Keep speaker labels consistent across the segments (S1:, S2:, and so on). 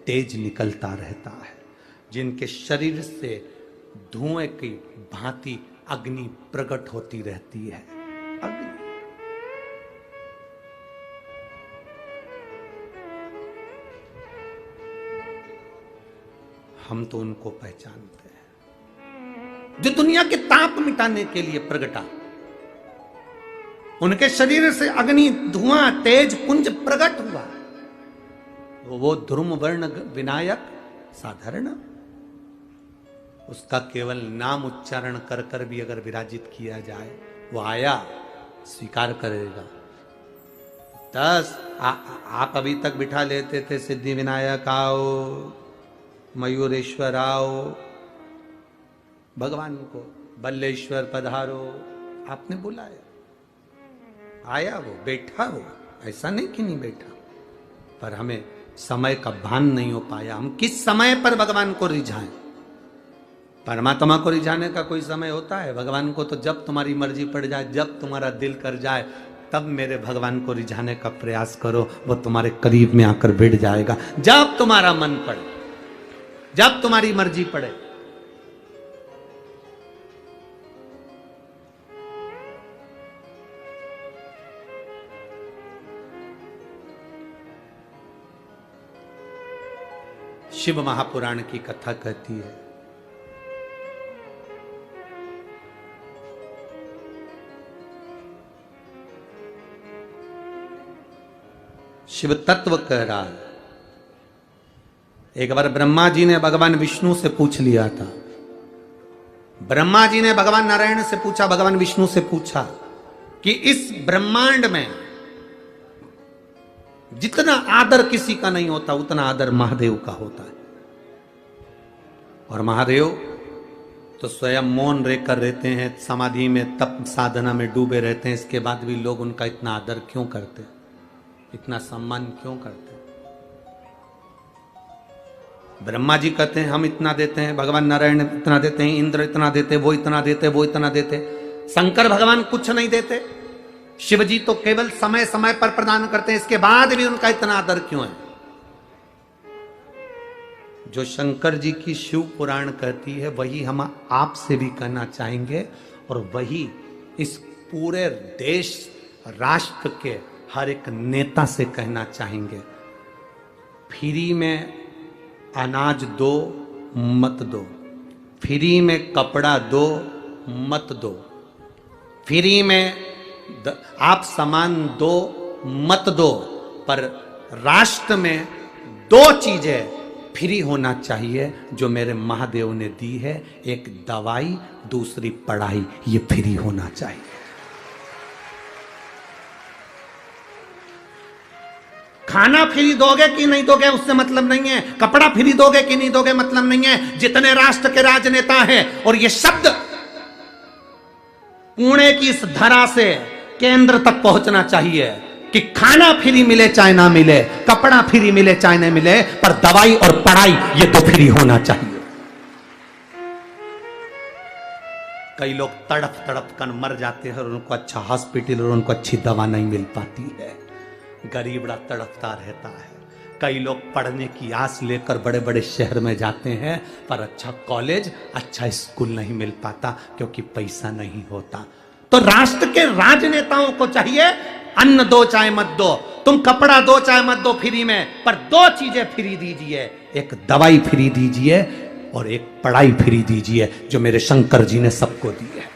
S1: तेज निकलता रहता है, जिनके शरीर से धुएं की भांति अग्नि प्रकट होती रहती है। अग्नि हम तो उनको पहचानते हैं जो दुनिया के ताप मिटाने के लिए प्रगटा। उनके शरीर से अग्नि धुआं तेज पुंज प्रकट हुआ। वो ध्रुव वर्ण विनायक साधारण, उसका केवल नाम उच्चारण कर कर भी अगर विराजित किया जाए, वो आया स्वीकार करेगा। 10 आप अभी तक बिठा लेते थे सिद्धि विनायक आओ, मयूरेश्वर आओ, भगवान को बल्लेश्वर पधारो, आपने बुलाया, आया वो, बैठा वो, ऐसा नहीं कि नहीं बैठा, पर हमें समय का भान नहीं हो पाया। हम किस समय पर भगवान को रिझाएं? परमात्मा को रिझाने का कोई समय होता है? भगवान को तो जब तुम्हारी मर्जी पड़ जाए, जब तुम्हारा दिल कर जाए, तब मेरे भगवान को रिझाने का प्रयास करो, वो तुम्हारे करीब में आकर बैठ जाएगा। जब तुम्हारा मन पड़े, जब तुम्हारी मर्जी पड़े। शिव महापुराण की कथा कहती है, शिव तत्व कह रहा है। एक बार ब्रह्मा जी ने भगवान विष्णु से पूछ लिया था। ब्रह्मा जी ने भगवान नारायण से पूछा, भगवान विष्णु से पूछा कि इस ब्रह्मांड में जितना आदर किसी का नहीं होता, उतना आदर महादेव का होता है। और महादेव तो स्वयं मौन रहकर रहते हैं, समाधि में तप साधना में डूबे रहते हैं, इसके बाद भी लोग उनका इतना आदर क्यों करते, इतना सम्मान क्यों करते? ब्रह्मा जी कहते हैं हम इतना देते हैं, भगवान नारायण इतना देते हैं, इंद्र इतना देते, वो इतना देते, वो इतना देते। शंकर भगवान कुछ नहीं देते। शिव जी तो केवल समय समय पर प्रदान करते हैं, इसके बाद भी उनका इतना आदर क्यों है? जो शंकर जी की शिव पुराण कहती है, वही हम आपसे भी कहना चाहेंगे, और वही इस पूरे देश राष्ट्र के हर एक नेता से कहना चाहेंगे। फ्री में अनाज दो मत दो, फ्री में कपड़ा दो मत दो, फ्री में आप सामान दो मत दो, पर राष्ट्र में 2 चीजें फ्री होना चाहिए जो मेरे महादेव ने दी है। एक दवाई, दूसरी पढ़ाई, ये फ्री होना चाहिए। खाना फ्री दोगे कि नहीं दोगे उससे मतलब नहीं है, कपड़ा फ्री दोगे कि नहीं दोगे मतलब नहीं है। जितने राष्ट्र के राजनेता हैं, और ये शब्द पुणे की इस धरा से केंद्र तक पहुंचना चाहिए कि खाना फ्री मिले चाहे ना मिले, कपड़ा फ्री मिले चाहे ना मिले, पर दवाई और पढ़ाई ये तो फ्री होना चाहिए। कई लोग तड़प तड़प कर मर जाते हैं और उनको अच्छा हॉस्पिटल और उनको अच्छी दवा नहीं मिल पाती है। गरीब बड़ा तड़पता रहता है। कई लोग पढ़ने की आस लेकर बड़े बड़े शहर में जाते हैं, पर अच्छा कॉलेज, अच्छा स्कूल नहीं मिल पाता क्योंकि पैसा नहीं होता। तो राष्ट्र के राजनेताओं को चाहिए, अन्न दो चाहे मत दो, तुम कपड़ा दो चाहे मत दो फ्री में, पर 2 चीजें फ्री दीजिए। एक दवाई फ्री दीजिए और एक पढ़ाई फ्री दीजिए, जो मेरे शंकर जी ने सबको दी है।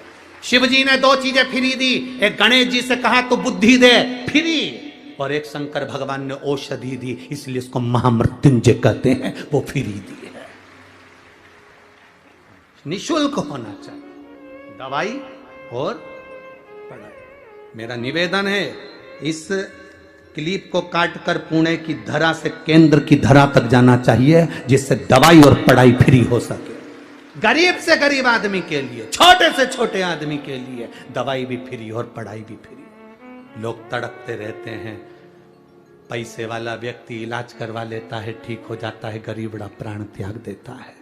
S1: शिव जी ने 2 चीजें फ्री दी। एक गणेश जी से कहा तो बुद्धि दे, फ्री, और एक शंकर भगवान ने औषधि दी, इसलिए इसको महामृत्युंजय कहते हैं, वो फ्री दी है। निःशुल्क होना चाहिए दवाई और पढ़ाई। मेरा निवेदन है, इस क्लिप को काटकर पुणे की धरा से केंद्र की धरा तक जाना चाहिए, जिससे दवाई और पढ़ाई फ्री हो सके। गरीब से गरीब आदमी के लिए, छोटे से छोटे आदमी के लिए दवाई भी फ्री और पढ़ाई भी फ्री। लोग तड़पते रहते हैं। पैसे वाला व्यक्ति इलाज करवा लेता है, ठीक हो जाता है, गरीब बड़ा प्राण त्याग देता है।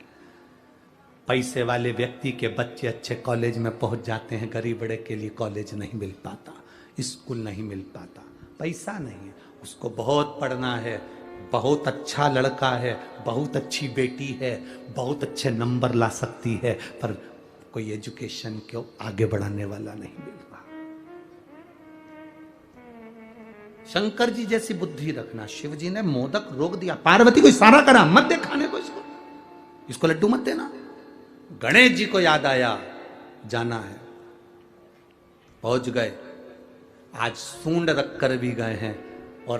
S1: पैसे वाले व्यक्ति के बच्चे अच्छे कॉलेज में पहुंच जाते हैं, गरीब बड़े के लिए कॉलेज नहीं मिल पाता, स्कूल नहीं मिल पाता, पैसा नहीं है, उसको बहुत पढ़ना है, बहुत अच्छा लड़का है, बहुत अच्छी बेटी है, बहुत अच्छे नंबर ला सकती है, पर कोई एजुकेशन को आगे बढ़ाने वाला नहीं मिल रहा। शंकर जी जैसी बुद्धि रखना। शिव जी ने मोदक रोक दिया, पार्वती को इशारा करा मत दे खाने को, इसको लड्डू मत देना। गणेश जी को याद आया जाना है, पहुंच गए। आज सूंड रख कर भी गए हैं और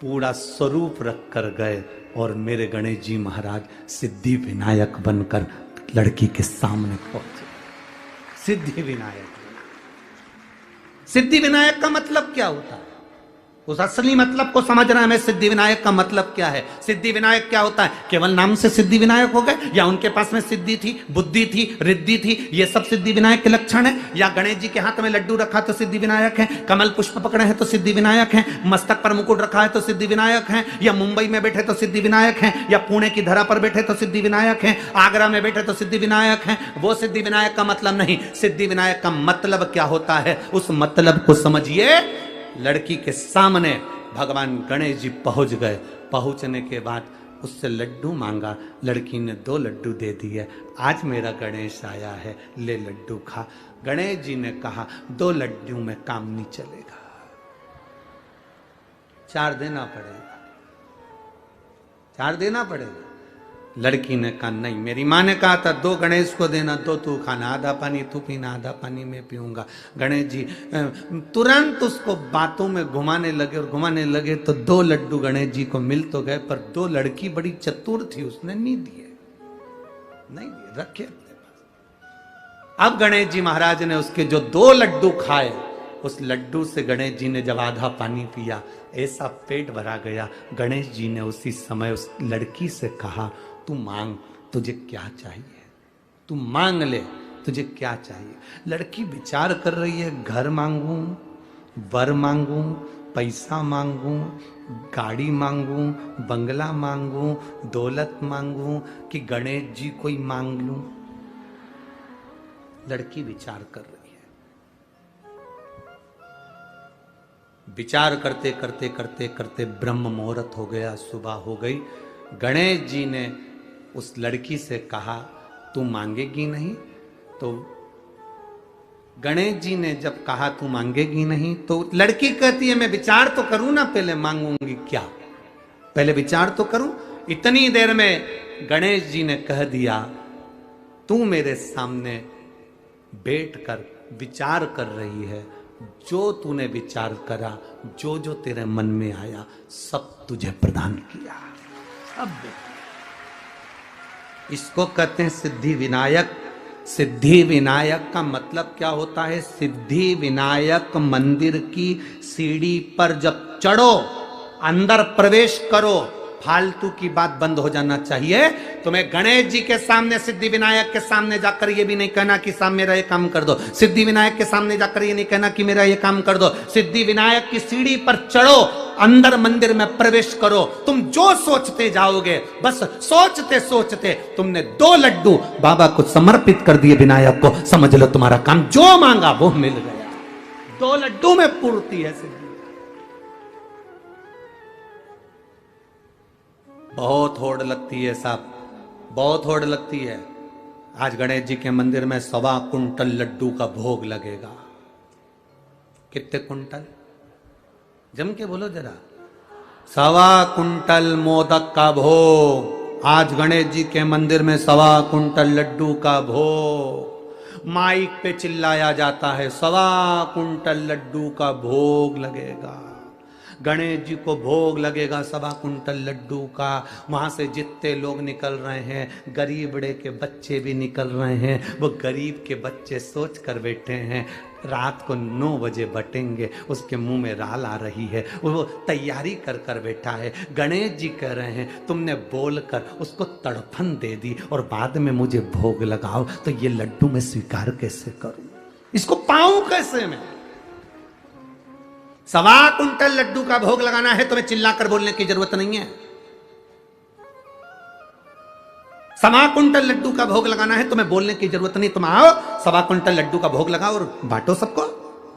S1: पूरा स्वरूप रख कर गए, और मेरे गणेश जी महाराज सिद्धि विनायक बनकर लड़की के सामने पहुंचे। सिद्धि विनायक। सिद्धि विनायक का मतलब क्या होता है? उस असली मतलब को समझना है। सिद्धि विनायक का मतलब क्या है? सिद्धि विनायक क्या होता है? केवल नाम से सिद्धि विनायक हो गए, या उनके पास में सिद्धि थी, बुद्धि थी, रिद्धि थी, ये सब सिद्धि विनायक के लक्षण है? या गणेश जी के हाथ में लड्डू रखा तो सिद्धि विनायक है, कमल पुष्प पकड़े हैं तो सिद्धि विनायक है, मस्तक पर मुकुट रखा है तो सिद्धि विनायक है, या मुंबई में बैठे तो सिद्धि विनायक है, या पुणे की धरा पर बैठे तो सिद्धि विनायक है, आगरा में बैठे तो सिद्धि विनायक है? वो सिद्धि विनायक का मतलब नहीं। सिद्धि विनायक का मतलब क्या होता है, उस मतलब को समझिए। लड़की के सामने भगवान गणेश जी पहुंच गए। पहुंचने के बाद उससे लड्डू मांगा, लड़की ने 2 लड्डू दे दिए। आज मेरा गणेश आया है, ले लड्डू खा। गणेश जी ने कहा 2 लड्डू में काम नहीं चलेगा, 4 देना पड़ेगा, 4 देना पड़ेगा। लड़की ने कहा नहीं, मेरी माँ ने कहा था 2 गणेश को देना, 2 तू खाना, आधा पानी तू पीना, आधा पानी मैं पीऊंगा। गणेश जी तुरंत उसको बातों में घुमाने लगे, और घुमाने लगे तो 2 लड्डू गणेश जी को मिल तो गए, पर 2 लड़की बड़ी चतुर थी, उसने नहीं दिए, नहीं दिए, रखे अपने पास। अब गणेश जी महाराज ने उसके जो 2 लड्डू खाए, उस लड्डू से गणेश जी ने जब आधा पानी पिया, ऐसा पेट भरा गया। गणेश जी ने उसी समय उस लड़की से कहा तू मांग, तुझे क्या चाहिए, तू मांग ले, तुझे क्या चाहिए। लड़की विचार कर रही है, घर मांगू, वर मांगू, पैसा मांगू, गाड़ी मांगू, बंगला मांगू, दौलत मांगू, कि गणेश जी को ही मांग लूं। लड़की विचार कर रही है। विचार करते करते करते करते ब्रह्म मुहूर्त हो गया, सुबह हो गई। गणेश जी ने उस लड़की से कहा तू मांगेगी नहीं? तो गणेश जी ने जब कहा तू मांगेगी नहीं, तो लड़की कहती है मैं विचार तो करूं ना, पहले मांगूंगी क्या, पहले विचार तो करूं। इतनी देर में गणेश जी ने कह दिया तू मेरे सामने बैठकर विचार कर रही है, जो तूने विचार करा, जो जो तेरे मन में आया, सब तुझे प्रदान किया। सब इसको कहते हैं सिद्धि विनायक। सिद्धि विनायक का मतलब क्या होता है? सिद्धि विनायक मंदिर की सीढ़ी पर जब चढ़ो, अंदर प्रवेश करो, फालतू की बात बंद हो जाना चाहिए। तुम्हें गणेश जी के सामने, सिद्धि विनायक के सामने जाकर ये भी नहीं कहना कि साहब मेरा ये काम कर दो। सिद्धि विनायक के सामने जाकर ये नहीं कहना कि मेरा ये काम कर दो। सिद्धि विनायक की सीढ़ी पर चढ़ो, अंदर मंदिर में प्रवेश करो। तुम जो सोचते जाओगे, बस सोचते सोचते तुमने 2 लड्डू बाबा को समर्पित कर दिए विनायक को, समझ लो तुम्हारा काम जो मांगा वो मिल गया। 2 लड्डू में पूर्ति है सिद्धि। बहुत होड़ लगती है साहब, बहुत होड़ लगती है। आज गणेश जी के मंदिर में 1.25 कुंटल लड्डू का भोग लगेगा। कितने कुंटल? जम के बोलो जरा। 1.25 कुंटल मोदक का भोग। आज गणेश जी के मंदिर में 1.25 कुंटल लड्डू का भोग। माइक पे चिल्लाया जाता है 1.25 कुंटल लड्डू का भोग लगेगा। गणेश जी को भोग लगेगा 1.25 कुंटल लड्डू का। वहां से जितने लोग निकल रहे हैं, गरीब बड़े के बच्चे भी निकल रहे हैं। वो गरीब के बच्चे सोच कर बैठे हैं रात को 9 बजे बटेंगे, उसके मुंह में राल आ रही है, वो तैयारी कर कर बैठा है। गणेश जी कह रहे हैं तुमने बोलकर उसको तड़फन दे दी और बाद में मुझे भोग लगाओ, तो ये लड्डू मैं स्वीकार कैसे करूं, इसको पाऊं कैसे मैं? 1.25 कुंटल लड्डू का भोग लगाना है, तुम्हें चिल्लाकर बोलने की जरूरत नहीं है। 1.25 कुंटल लड्डू का भोग लगाना है, तुम्हें बोलने की जरूरत नहीं। तुम आओ 1.25 कुंटल लड्डू का भोग लगाओ और बांटो सबको।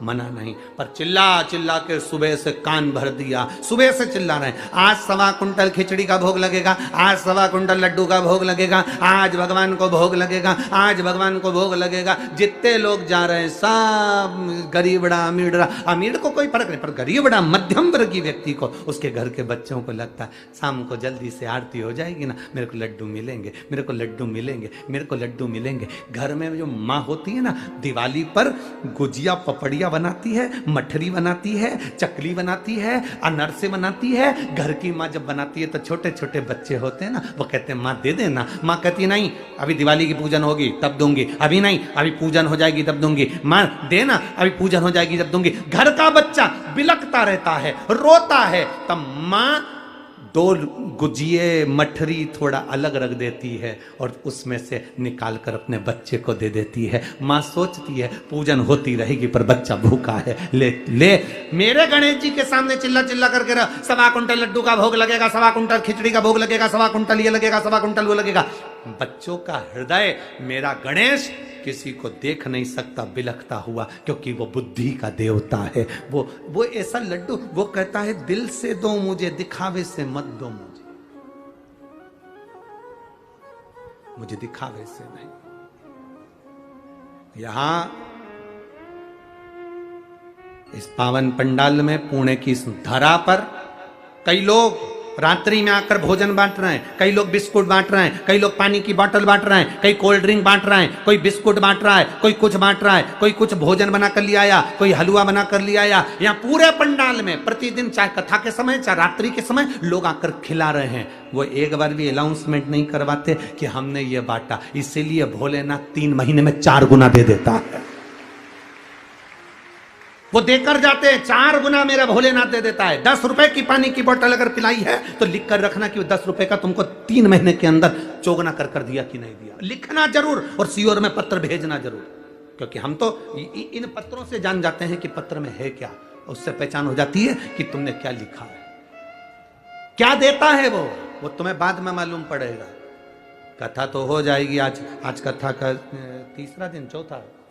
S1: मना नहीं। पर चिल्ला चिल्ला के सुबह से कान भर दिया, सुबह से चिल्ला रहे हैं, आज 1.25 कुंटल खिचड़ी का भोग लगेगा, आज 1.25 कुंटल लड्डू का भोग लगेगा, आज भगवान को भोग लगेगा, आज भगवान को भोग लगेगा। जितने लोग जा रहे हैं सब गरीबड़ा अमीरड़ा, अमीर को कोई फर्क नहीं, पर गरीबड़ा मध्यम वर्गीय व्यक्ति को, उसके घर के बच्चों को लगता है शाम को जल्दी से आरती हो जाएगी ना, मेरे को लड्डू मिलेंगे, मेरे को लड्डू मिलेंगे, मेरे को लड्डू मिलेंगे। घर में जो माँ होती है ना, दिवाली पर गुजिया पपड़िया बनाती है, मठरी बनाती है, चकली बनाती है, अनरसे बनाती है। घर की माँ जब बनाती है तो छोटे छोटे बच्चे होते हैं ना, वो कहते हैं माँ दे देना। माँ कहती नहीं, अभी दिवाली की पूजन होगी तब दूंगी, अभी नहीं, अभी पूजन हो जाएगी तब दूंगी। माँ देना, अभी पूजन हो जाएगी तब दूंगी। घर का बच्चा बिलखता रहता है, रोता है, तब माँ 2 गुजिये मठरी थोड़ा अलग रख देती है और उसमें से निकाल कर अपने बच्चे को दे देती है। माँ सोचती है पूजन होती रहेगी पर बच्चा भूखा है, ले ले मेरे गणेश जी के सामने चिल्ला चिल्ला करके रह, 1.25 कुंटल लड्डू का भोग लगेगा, 1.25 कुंटल खिचड़ी का भोग लगेगा, 1.25 कुंटल ये लगेगा, 1.25 कुंटल वो लगेगा। बच्चों का हृदय मेरा गणेश किसी को देख नहीं सकता बिलखता हुआ, क्योंकि वो बुद्धि का देवता है। वो ऐसा लड्डू, वो कहता है दिल से दो मुझे, दिखावे से मत दो मुझे दिखावे से नहीं। यहां इस पावन पंडाल में, पुणे की इस धरा पर कई लोग रात्रि में आकर भोजन बांट रहे हैं, कई लोग बिस्कुट बांट रहे हैं, कई लोग पानी की बोतल बांट रहे हैं, कई कोल्ड ड्रिंक बांट रहे हैं, कोई बिस्कुट बांट रहा है, कोई कुछ बांट रहा है, कोई कुछ भोजन बना कर ले आया, कोई हलवा बना कर ले आया। यहाँ पूरे पंडाल में प्रतिदिन चाहे कथा के समय चाहे रात्रि के समय लोग आकर खिला रहे हैं। वो एक बार भी अनाउंसमेंट नहीं करवाते कि हमने ये बांटा, इसीलिए भोलेनाथ 3 महीने में 4 गुना दे देता है। वो देकर जाते हैं, 4 गुना मेरा भोलेनाथ दे देता है। 10 रुपए की पानी की बोतल अगर पिलाई है तो लिख कर रखना कि 10 रुपए का तुमको 3 महीने के अंदर चौगुना कर दिया कि नहीं दिया, लिखना जरूर और सीओर में पत्र भेजना जरूर, क्योंकि हम तो इन पत्रों से जान जाते हैं कि पत्र में है क्या, उससे पहचान हो जाती है कि तुमने क्या लिखा है, क्या देता है वो तुम्हें बाद में मालूम पड़ेगा। कथा तो हो जाएगी, आज कथा का तीसरा दिन,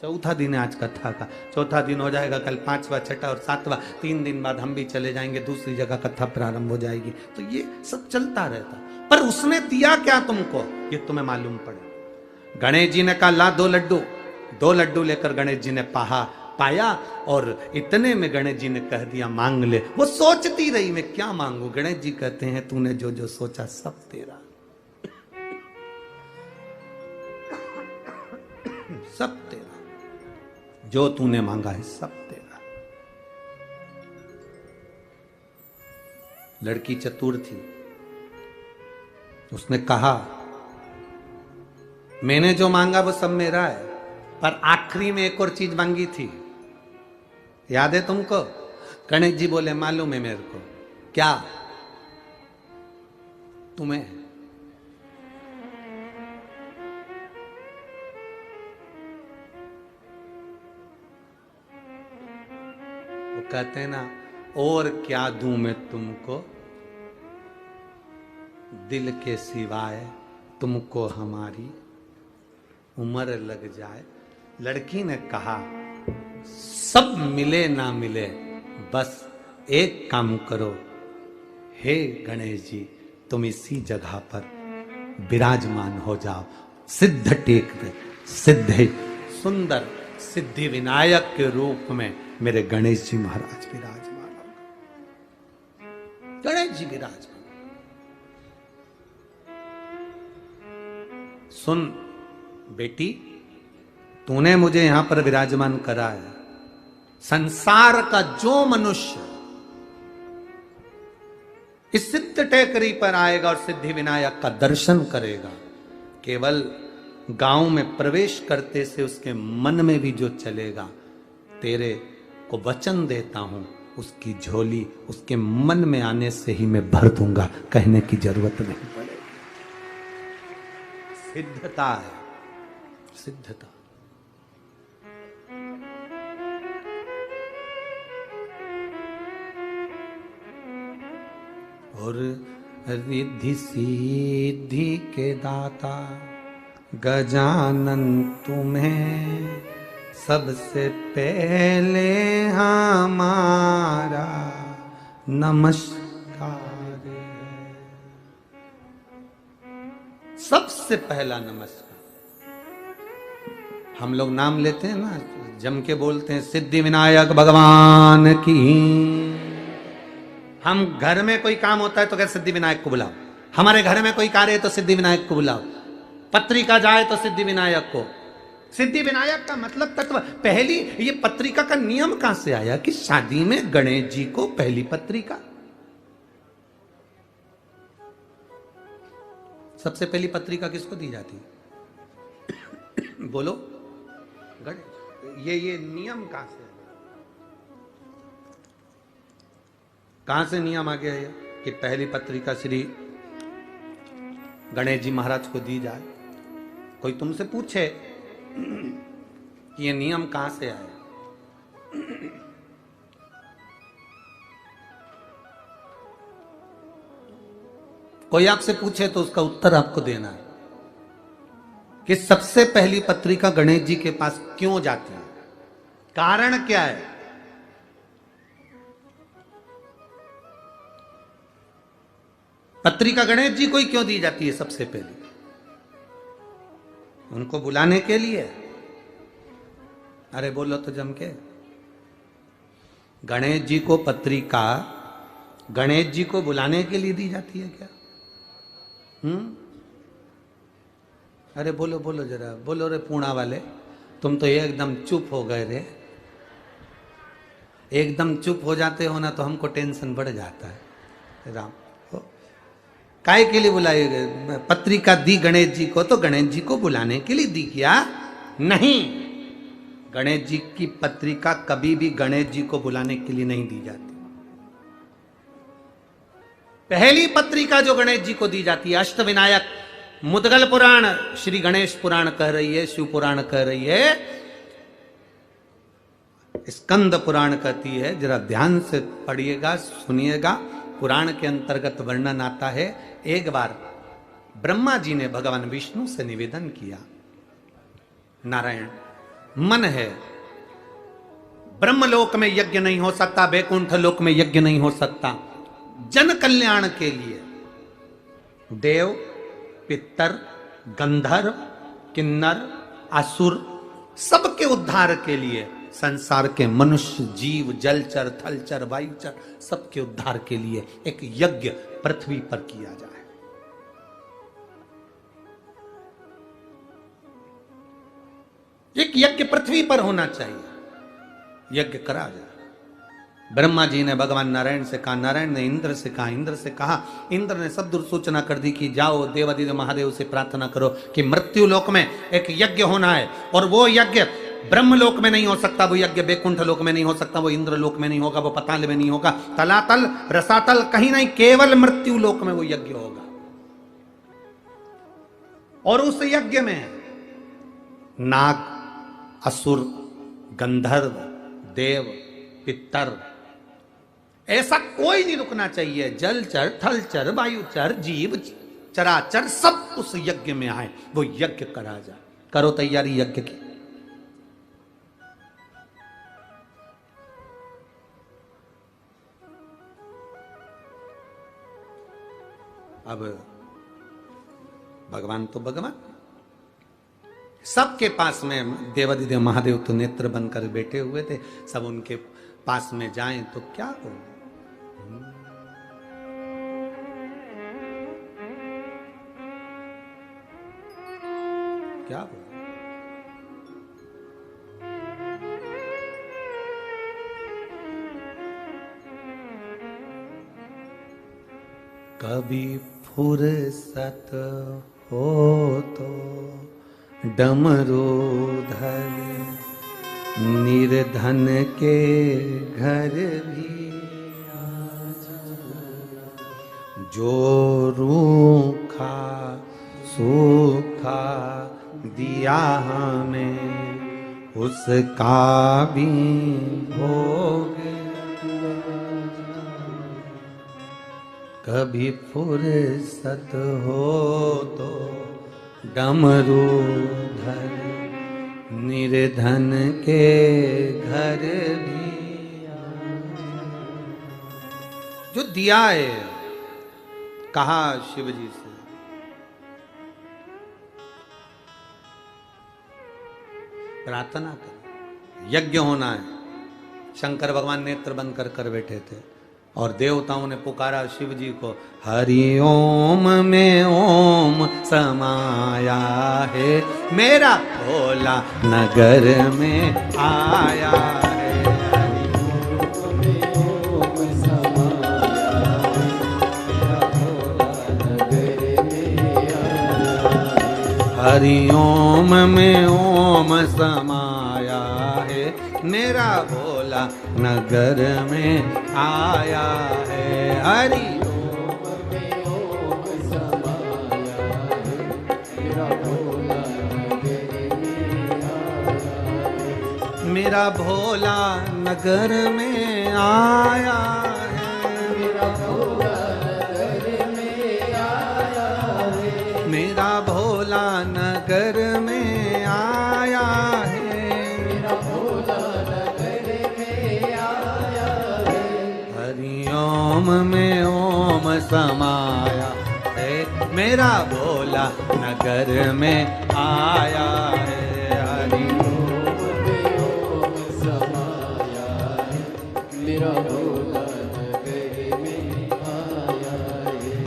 S1: चौथा दिन है आज कथा का, चौथा दिन हो जाएगा, कल 5वां 6वां और 7वां, 3 दिन बाद हम भी चले जाएंगे, दूसरी जगह कथा प्रारंभ हो जाएगी। तो ये सब चलता रहता, पर उसने दिया क्या तुमको ये तुम्हें मालूम पड़े। गणेश जी ने कहा ला 2 लड्डू, 2 लड्डू लेकर गणेश जी ने पाया और इतने में गणेश जी ने कह दिया मांग ले। वो सोचती रही मैं क्या मांगू। गणेश जी कहते हैं तूने जो जो सोचा सब तेरा, सब तेरा, जो तूने मांगा है सब तेरा। लड़की चतुर थी, उसने कहा मैंने जो मांगा वो सब मेरा है, पर आखिरी में एक और चीज मांगी थी, याद है तुमको? गणेश जी बोले मालूम है मेरे को। क्या? तुम्हें। वो कहते हैं ना, और क्या दूं मैं तुमको, दिल के सिवाय तुमको हमारी उम्र लग जाए। लड़की ने कहा सब मिले ना मिले, बस एक काम करो, हे गणेश जी तुम इसी जगह पर विराजमान हो जाओ, सिद्ध टेक पे, सिद्ध सुंदर सिद्धि विनायक के रूप में मेरे गणेश जी महाराज विराजमान हो। गणेश जी विराजमान। सुन बेटी, तूने मुझे यहां पर विराजमान करा है, संसार का जो मनुष्य इस सिद्ध टेकरी पर आएगा और सिद्धि विनायक का दर्शन करेगा, केवल गांव में प्रवेश करते से उसके मन में भी जो चलेगा, तेरे को वचन देता हूं, उसकी झोली उसके मन में आने से ही मैं भर दूंगा, कहने की जरूरत नहीं पड़ेगी। सिद्धता है, सिद्धता। और रिद्धि सिद्धि के दाता गजानन तुम्हें सबसे पहले हमारा नमस्कार है। सबसे पहला नमस्कार। हम लोग नाम लेते हैं ना, जम के बोलते हैं सिद्धि विनायक भगवान की। हम घर में कोई काम होता है तो कहते सिद्धि विनायक को बुलाओ, हमारे घर में कोई कार्य है तो सिद्धि विनायक को बुलाओ, पत्रिका जाए तो सिद्धि विनायक को। सिद्धि विनायक का मतलब तत्व। पहली ये पत्रिका का नियम कहां से आया कि शादी में गणेश जी को पहली पत्रिका? सबसे पहली पत्रिका किसको दी जाती है? बोलो। गणेश। ये नियम कहां से नियम आ गया है कि पहली पत्रिका श्री गणेश जी महाराज को दी जाए? कोई तुमसे पूछे कि ये नियम कहां से आया? कोई आपसे पूछे तो उसका उत्तर आपको देना है कि सबसे पहली पत्रिका गणेश जी के पास क्यों जाती है, कारण क्या है? पत्रिका गणेश जी को ही क्यों दी जाती है सबसे पहले? उनको बुलाने के लिए। अरे बोलो तो जम के। गणेश जी को पत्रिका गणेश जी को बुलाने के लिए दी जाती है क्या? अरे बोलो बोलो जरा, बोलो रे पूणा वाले, तुम तो एकदम चुप हो गए रे। एकदम चुप हो जाते हो ना तो हमको टेंशन बढ़ जाता है। राम काय के लिए बुलाए गए? पत्रिका दी गणेश जी को तो गणेश जी को बुलाने के लिए दी क्या? नहीं, गणेश जी की पत्रिका कभी भी गणेश जी को बुलाने के लिए नहीं दी जाती। पहली पत्रिका जो गणेश जी को दी जाती है, अष्टविनायक मुद्गल पुराण श्री गणेश पुराण कह रही है, शिव पुराण कह रही है, स्कंद पुराण कहती है। जरा ध्यान से पढ़िएगा, सुनिएगा। पुराण के अंतर्गत वर्णन आता है, एक बार ब्रह्मा जी ने भगवान विष्णु से निवेदन किया, नारायण मन है, ब्रह्मलोक में यज्ञ नहीं हो सकता, वैकुंठ लोक में यज्ञ नहीं हो सकता, जन कल्याण के लिए देव, पितर, गंधर्व, किन्नर, असुर सबके उद्धार के लिए, संसार के मनुष्य, जीव, जलचर, थलचर, वायुचर सबके उद्धार के लिए एक यज्ञ पृथ्वी पर किया जाए। एक यज्ञ पृथ्वी पर होना चाहिए, यज्ञ करा जाए। ब्रह्मा जी ने भगवान नारायण से कहा, नारायण ने इंद्र से कहा, इंद्र से कहा, इंद्र ने सब दूरसूचना कर दी कि जाओ देवादिदेव महादेव से प्रार्थना करो कि मृत्यु लोक में एक यज्ञ होना है, और वो यज्ञ ब्रह्मलोक में नहीं हो सकता, वो यज्ञ वैकुंठ लोक में नहीं हो सकता, वो इंद्र लोक में नहीं होगा, वो पाताल में नहीं होगा, तलातल रसातल कहीं नहीं, केवल मृत्यु लोक में वो यज्ञ होगा। और उस यज्ञ में नाग, असुर, गंधर्व, देव, पितर ऐसा कोई नहीं रुकना चाहिए। जलचर, थलचर, वायुचर, जीव, चराचर सब उस यज्ञ में आए, वो यज्ञ करा जाए। करो तैयारी यज्ञ की। अब भगवान तो भगवान, सबके पास में देवादिदेव महादेव तो नेत्र बनकर बैठे हुए थे, सब उनके पास में जाएं तो क्या हो? क्या हो? कभी फुर्सत हो तो डमरू धरे, निर्धन के घर भी जो रूखा सूखा दिया हमें उसका भी भोग। कभी फुर्सत हो तो डमरू धर, निर्धन के घर भी जो दिया है, कहा शिव जी से प्रार्थना कर, यज्ञ होना है। शंकर भगवान नेत्र बंद कर बैठे थे और देवताओं ने पुकारा शिव जी को, हरि ओम में ओम समाया है, मेरा भोला नगर में आया है। हरि ओम में ओम समाया है, मेरा भोला नगर में आया है। हरि ओम में ओम समाया है, मेरा भोला नगर में आया है। मेरा भोला नगर में आया है, मेरा भोला नगर में आया है। मेरा भोला नगर में आया है, मेरा भोला नगर में आया है। हरि ओम में ओम समाया है, मेरा भोला नगर में आया है। हरि ओम में ओम समाया है, मेरा भोला नगर में आया है।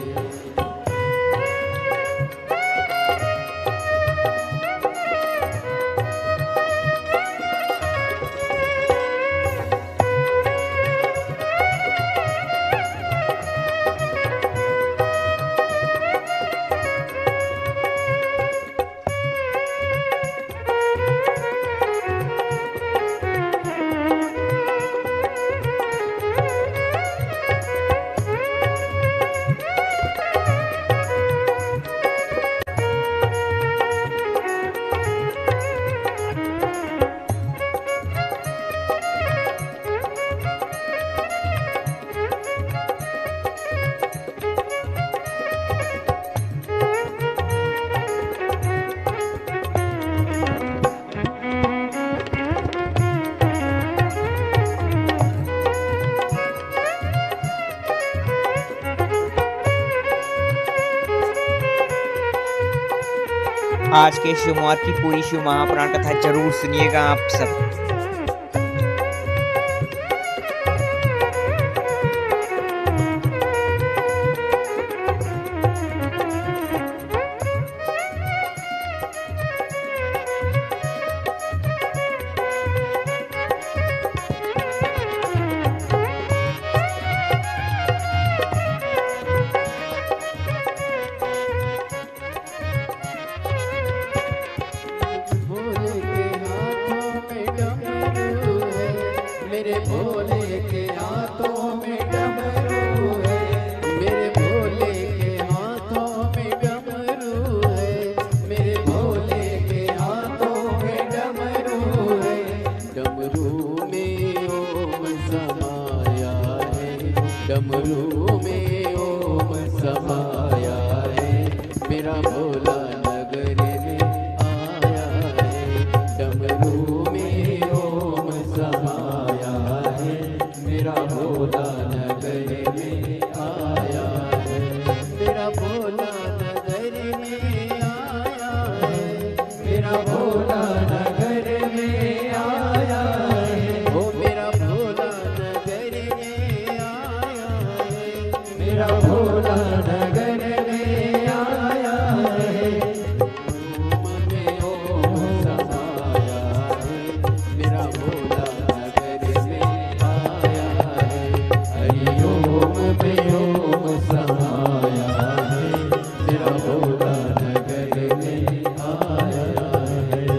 S2: आज के सोमवार की पूरी शिव महापुराण कथा जरूर सुनिएगा आप सब।
S3: डमरू में ओम समाया है, मेरा भोला नगर में आया है। डमरू में ओम समाया है, मेरा भोला नगर में आया है। मेरा भोला नगर में आया है, मेरा भोला नगर में आया है। ओ मेरा भोला नगर में आया है, मेरा भोला नगर में आया है। ओम में ओम समाया है, मेरा भोला नगर में आया है। हरि ओम में ओम समाया है, मेरा भोला नगर में आया है।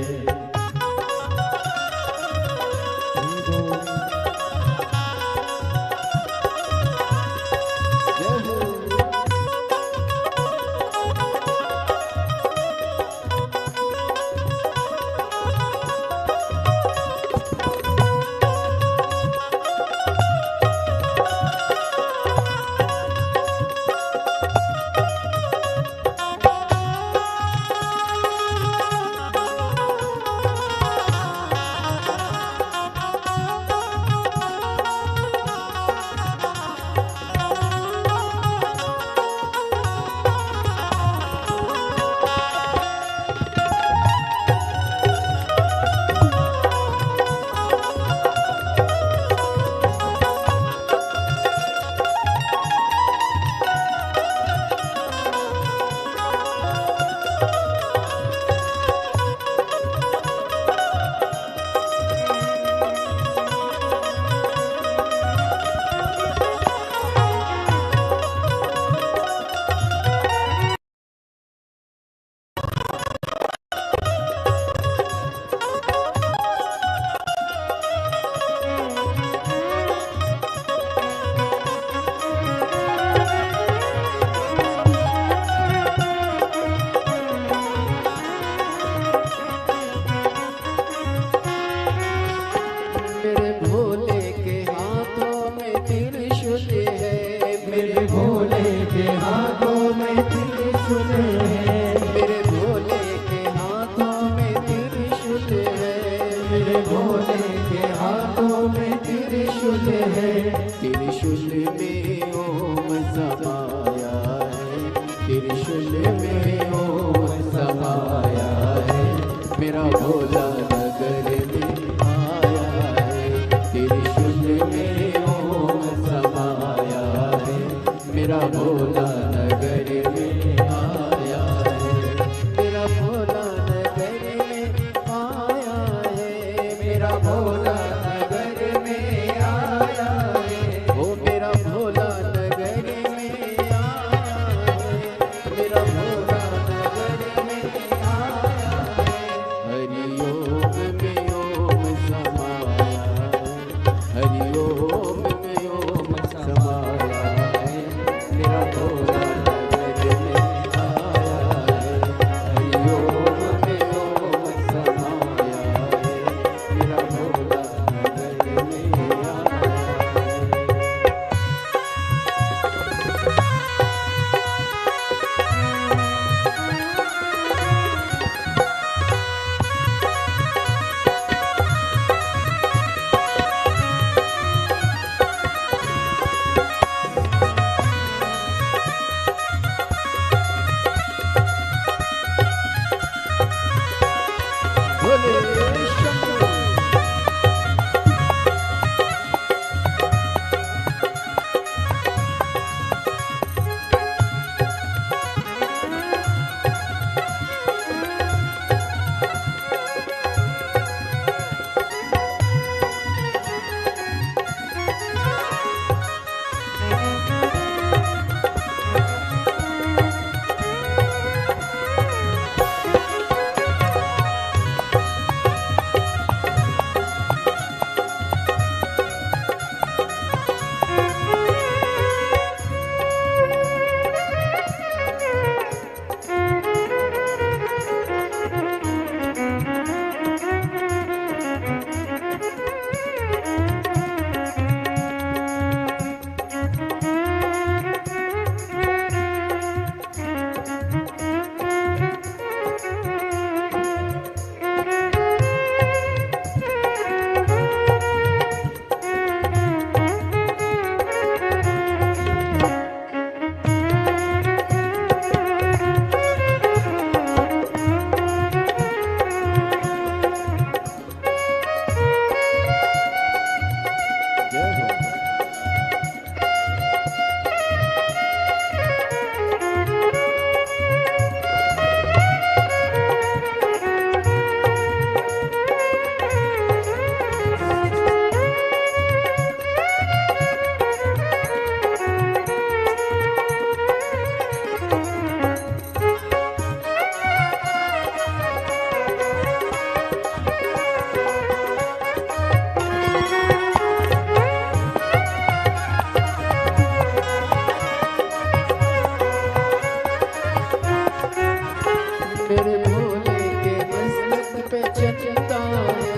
S3: मेरे भोले के मस्तक पे चंदा है,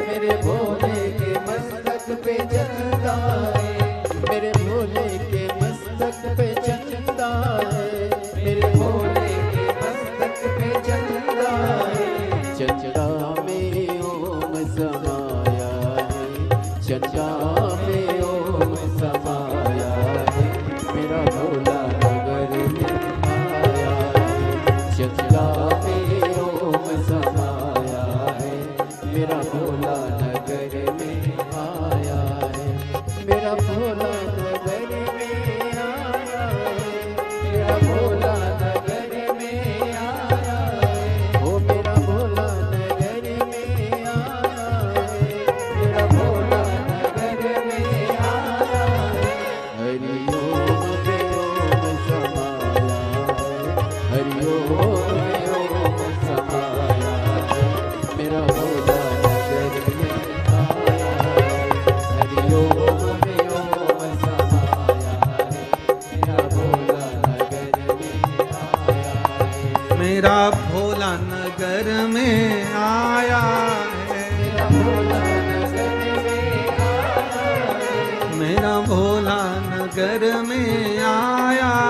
S3: मेरे भोले के मस्तक पे चंदा है, मेरे भोले के मस्तक पे चंदा है, मेरे भोले के मस्तक पे चंदा है। चंदा में ओम समाया है, चंदा में ओम समाया है, मेरा भोला नगर में आया है। चंदा में ओम समाया है, मेरा भोला नगर में आया है, मेरा भोला नगर में आया है, मेरा भोला नगर में आया है, ओ मेरा भोला नगर में आया है, मेरा भोला नगर में आया है। हरि ओम में ओम समाया है, हरि ओम में ओम समाया है, मेरा भोला नगर में आया है। हरि ओम में ओम समाया है, मेरा भोला नगर में आया है।
S1: मेरा भोला नगर में आया है,
S3: मेरा भोला नगर में आया है,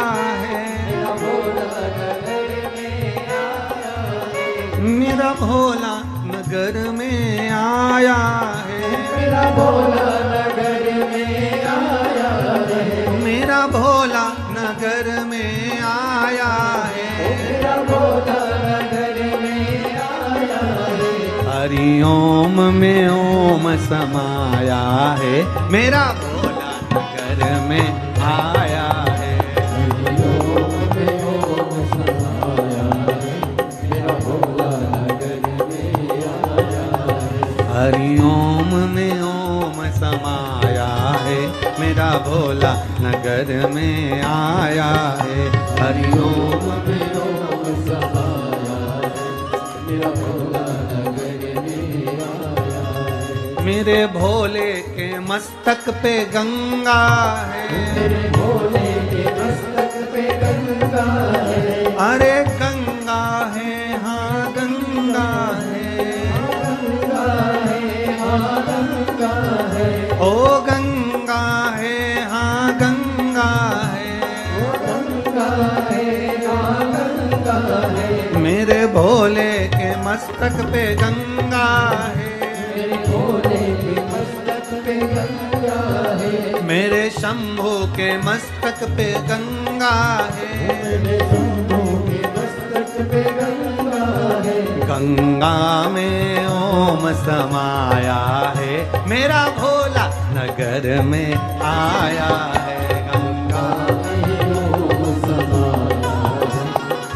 S1: मेरा भोला नगर में आया है,
S3: मेरा भोला नगर में आया है,
S1: मेरा भोला नगर में आया है,
S3: मेरा भोला नगर में आया है।
S1: हरि ओम में ओम समाया है, मेरा भोला नगर में आया है।
S3: हरि ओम में ओम समाया है, मेरा भोला नगर में आया है।
S1: हरि ओम में ओम समाया है, मेरा भोला नगर में आया है, हरि ओम में
S3: ओम समाया है, मेरा भोला नगर में आया है।
S1: मेरे भोले के मस्तक पे गंगा है,
S3: मेरे भोले के मस्तक पे गंगा है,
S1: अरे गंगा है हाँ गंगा है,
S3: गंगा है हाँ गंगा है,
S1: ओ गंगा है हाँ गंगा है,
S3: ओ गंगा है हाँ गंगा है।
S1: मेरे भोले के मस्तक पे गंगा है,
S3: मेरे भोले के मस्तक पे गंगा है,
S1: मेरे शंभू के मस्तक पे गंगा है,
S3: मेरे शंभू के मस्तक पे गंगा है।
S1: गंगा में ओम समाया है, मेरा भोला नगर में आया है। गंगा
S3: में ओम समाया है,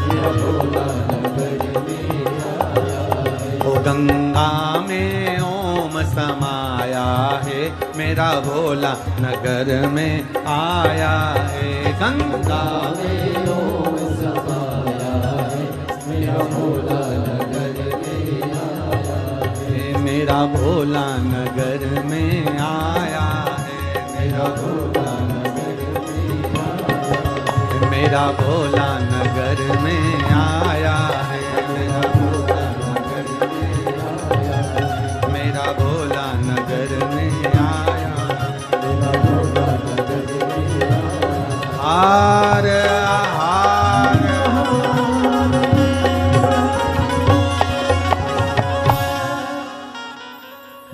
S3: मेरा भोला नगर में आया है।
S1: ओ गंगा में ओम समाया है, मेरा भोला नगर में आया है। गंगा
S3: में ओम समाया है, मेरा भोला नगर में आया है।
S1: मेरा भोला नगर में आया है, मेरा भोला मेरा भोला नगर में आया है, मेरा भोला नगर में आया है, मेरा भोला नगर में आया है, मेरा भोला नगर में आया है। हार हार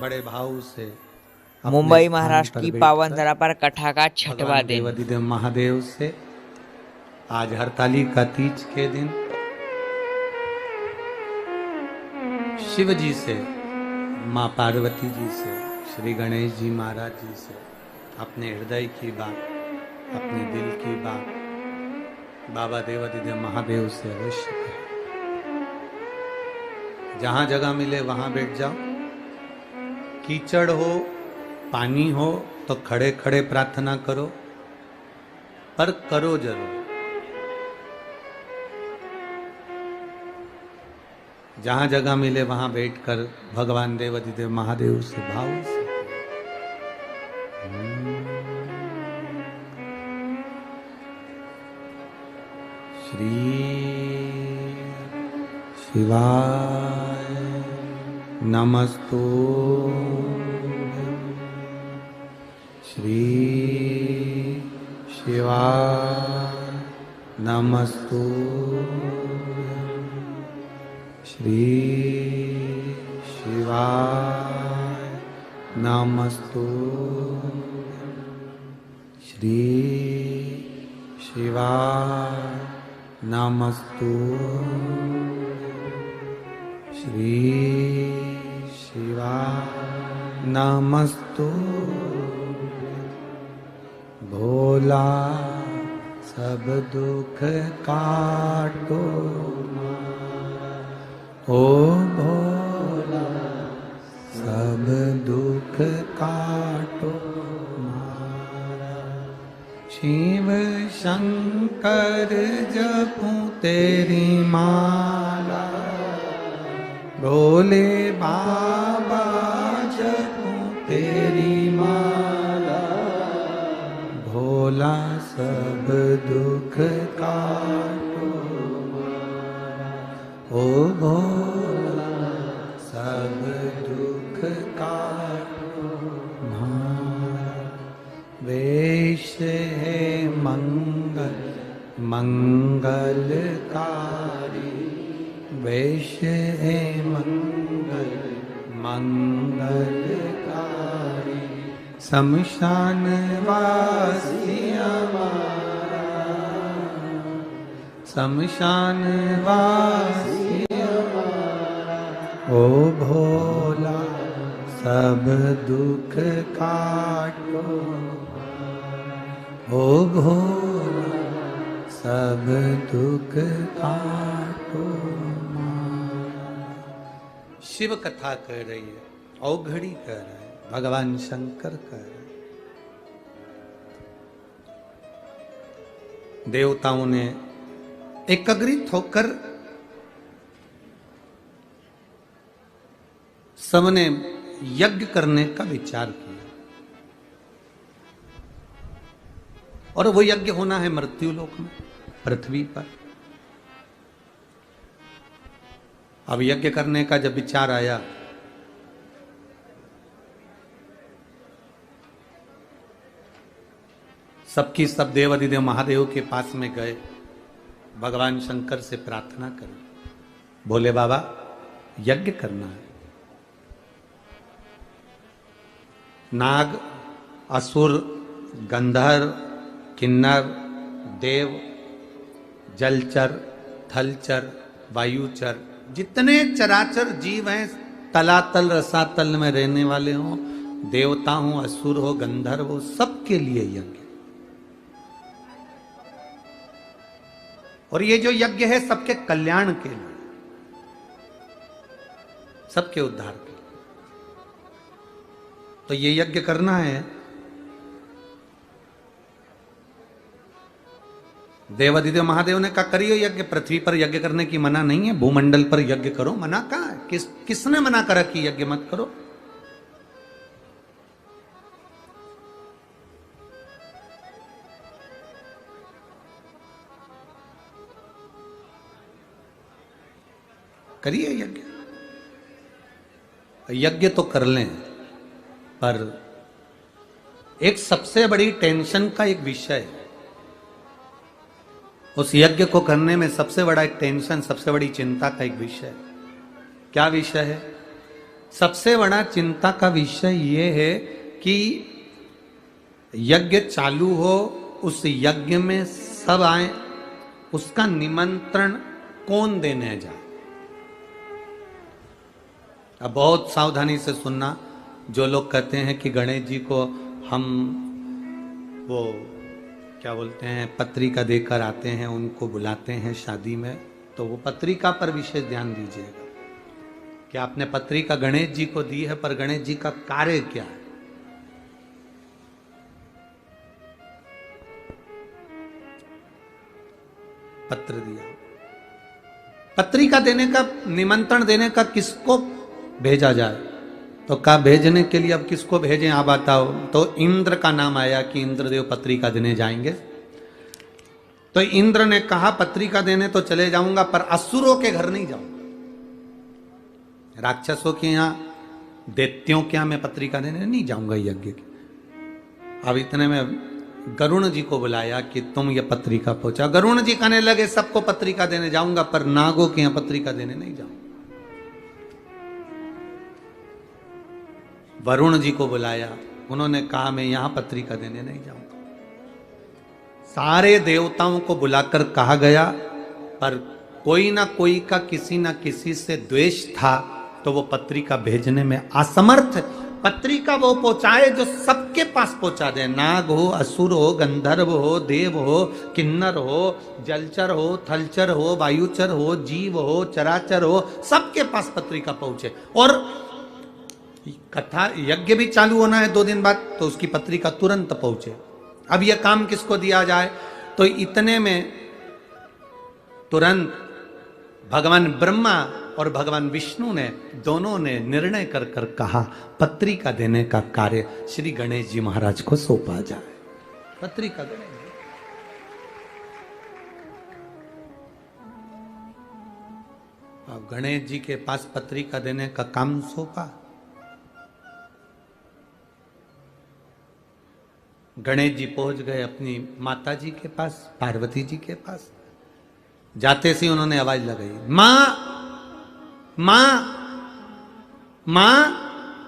S1: बड़े भाव से अपने
S2: मुंबई
S1: स्थान
S2: महाराष्ट्र
S1: पर
S2: की
S1: बैठकर
S2: पावन धरा पर कथा का छठवा
S1: भगवान
S2: दिन।
S1: देवाधिदेव महादेव से आज हरतालिका तीज के दिन शिव जी से, माँ पार्वती जी से, श्री गणेश जी महाराज जी से अपने हृदय की बात, अपने दिल की बात बाबा देवाधिदेव महादेव से अवश्य कहें। जहां जगह मिले वहां बैठ जाओ, कीचड़ हो पानी हो तो खड़े खड़े प्रार्थना करो, पर करो जरूर। जहां जगह मिले वहां बैठकर भगवान देवाधिदेव महादेव से भाव से श्री शिवाय नमस्तु श्री शिवाय नमस्तु श्री शिवाय नमस्तु श्री शिवाय नमस्तु श्री शिवाय नमस्तु भोला सब दुख काटो ओ भोला सब दुख काटो मारा शिव शंकर जपूं तेरी माला भोले बाबा जपूं तेरी माला भोला सब दुख काटो ओ भोला सब दुख काटो मारा वेश है मंगल मंगलकारी वेश है मंगल मंगलकारी शमशान वासी हमारा शमशान वासी हमारा ओ भोला सब दुख काटो ओ भोला सब दुख काटो शिव कथा कह रही है औघड़ी कह रहा है भगवान शंकर कह रहे हैं देवताओं ने एकत्रित होकर सबने यज्ञ करने का विचार किया और वो यज्ञ होना है मृत्युलोक में पृथ्वी पर। अब यज्ञ करने का जब विचार आया सबकी सब देवाधिदेव महादेव के पास में गए भगवान शंकर से प्रार्थना करें बोले बाबा यज्ञ करना है नाग असुर गंधर्व किन्नर देव जलचर थलचर वायुचर जितने चराचर जीव हैं तलातल रसातल में रहने वाले हों देवता हो असुर हो गंधर्व हो सबके लिए यज्ञ और ये जो यज्ञ है सबके कल्याण के लिए सबके उद्धार के लिए तो ये यज्ञ करना है। देवाधिदेव महादेव ने कहा करिए यज्ञ पृथ्वी पर यज्ञ करने की मना नहीं है भूमंडल पर यज्ञ करो मना कहाँ है किसने मना करा कि यज्ञ मत करो। करिए यज्ञ यज्ञ तो कर लें पर एक सबसे बड़ी टेंशन का एक विषय है उस यज्ञ को करने में सबसे बड़ा एक टेंशन सबसे बड़ी चिंता का एक विषय है। क्या विषय है? सबसे बड़ा चिंता का विषय ये है कि यज्ञ चालू हो उस यज्ञ में सब आए उसका निमंत्रण कौन देने जाए। अब बहुत सावधानी से सुनना जो लोग कहते हैं कि गणेश जी को हम वो क्या बोलते हैं पत्रिका देकर आते हैं उनको बुलाते हैं शादी में तो वो पत्रिका पर विशेष ध्यान दीजिएगा कि आपने पत्रिका गणेश जी को दी है पर गणेश जी का कार्य क्या है। पत्र दिया पत्रिका देने का निमंत्रण देने का किसको भेजा जाए तो कहा भेजने के लिए अब किसको भेजें आप बताओ। तो इंद्र का नाम आया कि इंद्रदेव पत्रिका देने जाएंगे तो इंद्र ने कहा पत्रिका देने तो चले जाऊंगा पर असुरों के घर नहीं जाऊंगा। राक्षसों के यहाँ, दैत्यों के यहाँ मैं पत्रिका देने नहीं जाऊंगा यज्ञ की। अब इतने में गरुण जी को बुलाया कि तुम ये पत्रिका पहुंचा। गरुण जी कहने लगे सबको पत्रिका देने जाऊंगा, पर नागों के यहाँ पत्रिका देने नहीं जाऊंगा। वरुण जी को बुलाया, उन्होंने कहा मैं यहां पत्रिका देने नहीं जाऊंगा। सारे देवताओं को बुलाकर कहा गया, पर कोई ना कोई का किसी ना किसी से द्वेष था, तो वो पत्रिका भेजने में असमर्थ। पत्रिका वो पहुंचाए जो सबके पास पहुंचा दे, नाग हो, असुर हो, गंधर्व हो, देव हो, किन्नर हो, जलचर हो, थलचर हो, वायुचर हो, जीव हो, चराचर हो, सबके पास पत्रिका पहुंचे। और कथा यज्ञ भी चालू होना है 2 दिन बाद, तो उसकी पत्रिका तुरंत पहुंचे। अब यह काम किसको दिया जाए, तो इतने में तुरंत भगवान ब्रह्मा और भगवान विष्णु ने दोनों ने निर्णय कर कर कहा पत्रिका देने का कार्य श्री गणेश जी महाराज को सौंपा जाए। पत्रिका गणेश जी, अब गणेश जी के पास पत्रिका देने का काम सौंपा। गणेश जी पहुंच गए अपनी माता जी के पास, पार्वती जी के पास। जाते से उन्होंने आवाज लगाई, मां मां मां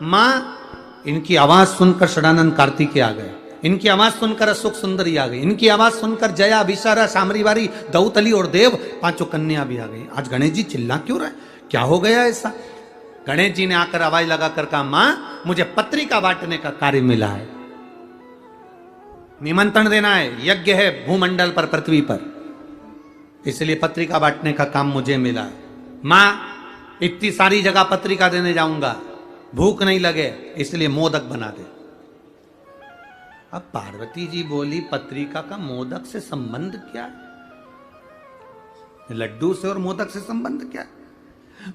S1: मां। इनकी आवाज सुनकर षडानंद कार्तिकेय आ गए, इनकी आवाज सुनकर अशोक सुंदरी आ गई, इनकी आवाज सुनकर जया, विशारा, सामरीवारी, दौतली और देव 5 कन्या भी आ गई। आज गणेश जी चिल्ला क्यों रहे, क्या हो गया ऐसा? गणेश जी ने आकर आवाज लगाकर कहा, मां मुझे पत्रिका बांटने का कार्य मिला है, निमंत्रण देना है, यज्ञ है भूमंडल पर, पृथ्वी पर, इसलिए पत्रिका बांटने का काम मुझे मिला है। मां इतनी सारी जगह पत्रिका देने जाऊंगा, भूख नहीं लगे इसलिए मोदक बना दे। अब पार्वती जी बोली पत्रिका का मोदक से संबंध क्या है, लड्डू से और मोदक से संबंध क्या है?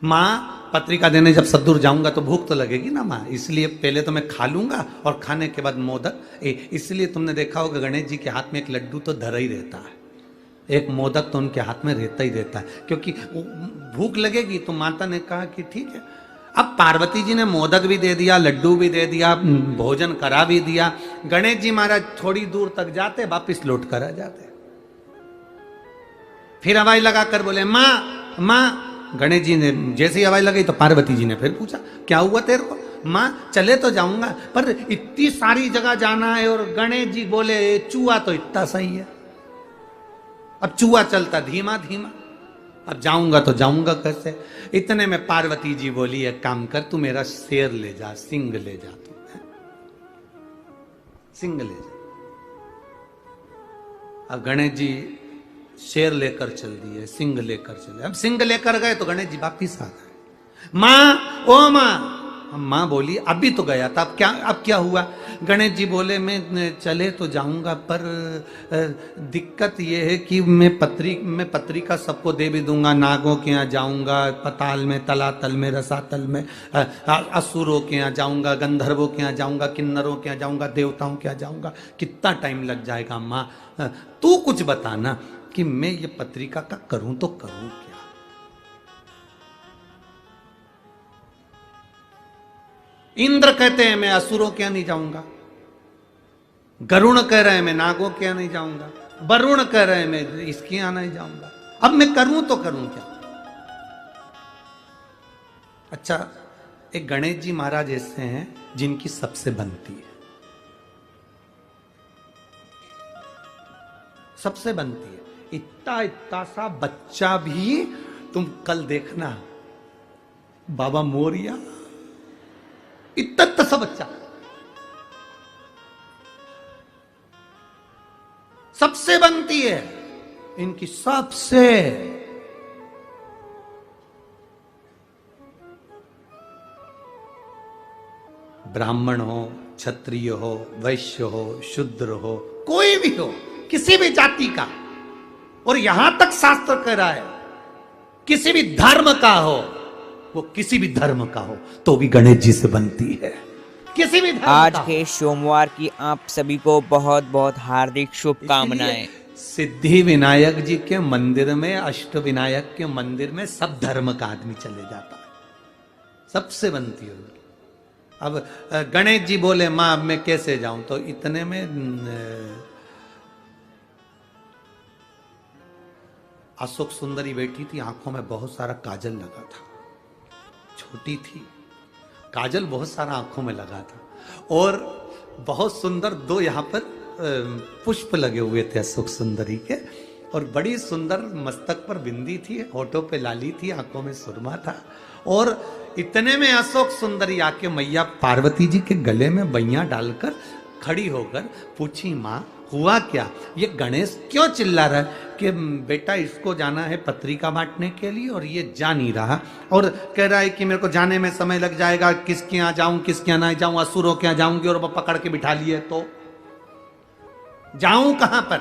S1: मां पत्रिका देने जब सदूर जाऊंगा तो भूख तो लगेगी ना मां, इसलिए पहले तो मैं खा लूंगा और खाने के बाद मोदक। इसलिए तुमने देखा होगा गणेश जी के हाथ में एक लड्डू तो धरा ही रहता है, एक मोदक तो उनके हाथ में रहता ही रहता है, क्योंकि भूख लगेगी। तो माता ने कहा कि ठीक है। अब पार्वती जी ने मोदक भी दे दिया, लड्डू भी दे दिया, भोजन करा भी दिया। गणेश जी महाराज थोड़ी दूर तक जाते, वापिस लौट कर आ जाते। फिर हवाई लगाकर बोले मां मां। गणेश जी ने जैसी हवाई लगाई तो पार्वती जी ने फिर पूछा क्या हुआ तेरे को? मां चले तो जाऊंगा, पर इतनी सारी जगह जाना है। और गणेश जी बोले चूहा तो इतना सही है, अब चूहा चलता धीमा धीमा, अब जाऊंगा तो जाऊंगा कैसे? इतने में पार्वती जी बोली एक काम कर, तू मेरा शेर ले जा, सिंह ले जा, तू सिंह ले जा। अब गणेश जी शेर लेकर चल दिए, सिंह लेकर चले। अब सिंह लेकर गए तो गणेश जी वापिस आ गए। मां ओ मां। मां बोली अभी तो गया था, अब क्या हुआ? गणेश जी बोले मैं चले तो जाऊंगा, पर दिक्कत यह है कि मैं पत्रिका सबको दे भी दूंगा, नागों के यहाँ जाऊंगा, पताल में, तलातल में, रसातल में, असुरों के यहाँ जाऊंगा, गंधर्वों के यहाँ जाऊंगा, किन्नरों के यहाँ जाऊंगा, देवताओं के यहाँ जाऊंगा, कितना टाइम लग जाएगा? मां तू कुछ बताना कि मैं ये पत्रिका का करूं तो करूं क्या? इंद्र कहते हैं मैं असुरों के यहां नहीं जाऊंगा, गरुण कह रहे हैं मैं नागों के यहां नहीं जाऊंगा, वरुण कह रहे हैं मैं इसके यहां नहीं जाऊंगा, अब मैं करूं तो करूं क्या? अच्छा, एक गणेश जी महाराज ऐसे हैं जिनकी सबसे बनती है, सबसे बनती है। इतना इतना सा बच्चा भी, तुम कल देखना बाबा मोरिया, इतना सा बच्चा सबसे बनती है इनकी, सबसे। ब्राह्मण हो, क्षत्रिय हो, वैश्य हो, शूद्र हो, कोई भी हो, किसी भी जाति का, और यहां तक शास्त्र कह रहा है किसी भी धर्म का हो, वो किसी भी धर्म का हो तो भी गणेश जी से बनती है, किसी भी धर्म
S2: आज
S1: का
S2: के सोमवार की आप सभी को बहुत बहुत हार्दिक शुभकामनाएं।
S1: सिद्धि विनायक जी के मंदिर में, अष्ट विनायक के मंदिर में सब धर्म का आदमी चले जाता है, सबसे बनती है। अब गणेश जी बोले माँ अब मैं कैसे जाऊं, तो इतने में अशोक सुंदरी बैठी थी, आंखों में बहुत सारा काजल लगा था, छोटी थी, काजल बहुत सारा आंखों में लगा था, और बहुत सुंदर दो यहाँ पर पुष्प लगे हुए थे अशोक सुंदरी के, और बड़ी सुंदर मस्तक पर बिंदी थी, होठों पे लाली थी, आंखों में सुरमा था। और इतने में अशोक सुंदरी आके मैया पार्वती जी के गले में बैया डालकर खड़ी होकर पूछी माँ हुआ क्या, ये गणेश क्यों चिल्ला रहा है कि बेटा इसको जाना है पत्रिका बांटने के लिए और ये जा नहीं रहा, और कह रहा है कि मेरे को जाने में समय लग जाएगा, किसके यहाँ जाऊं किसके यहाँ ना जाऊं, असुरों के यहाँ जाऊंगी और वो पकड़ के बिठा लिए तो जाऊं कहां पर,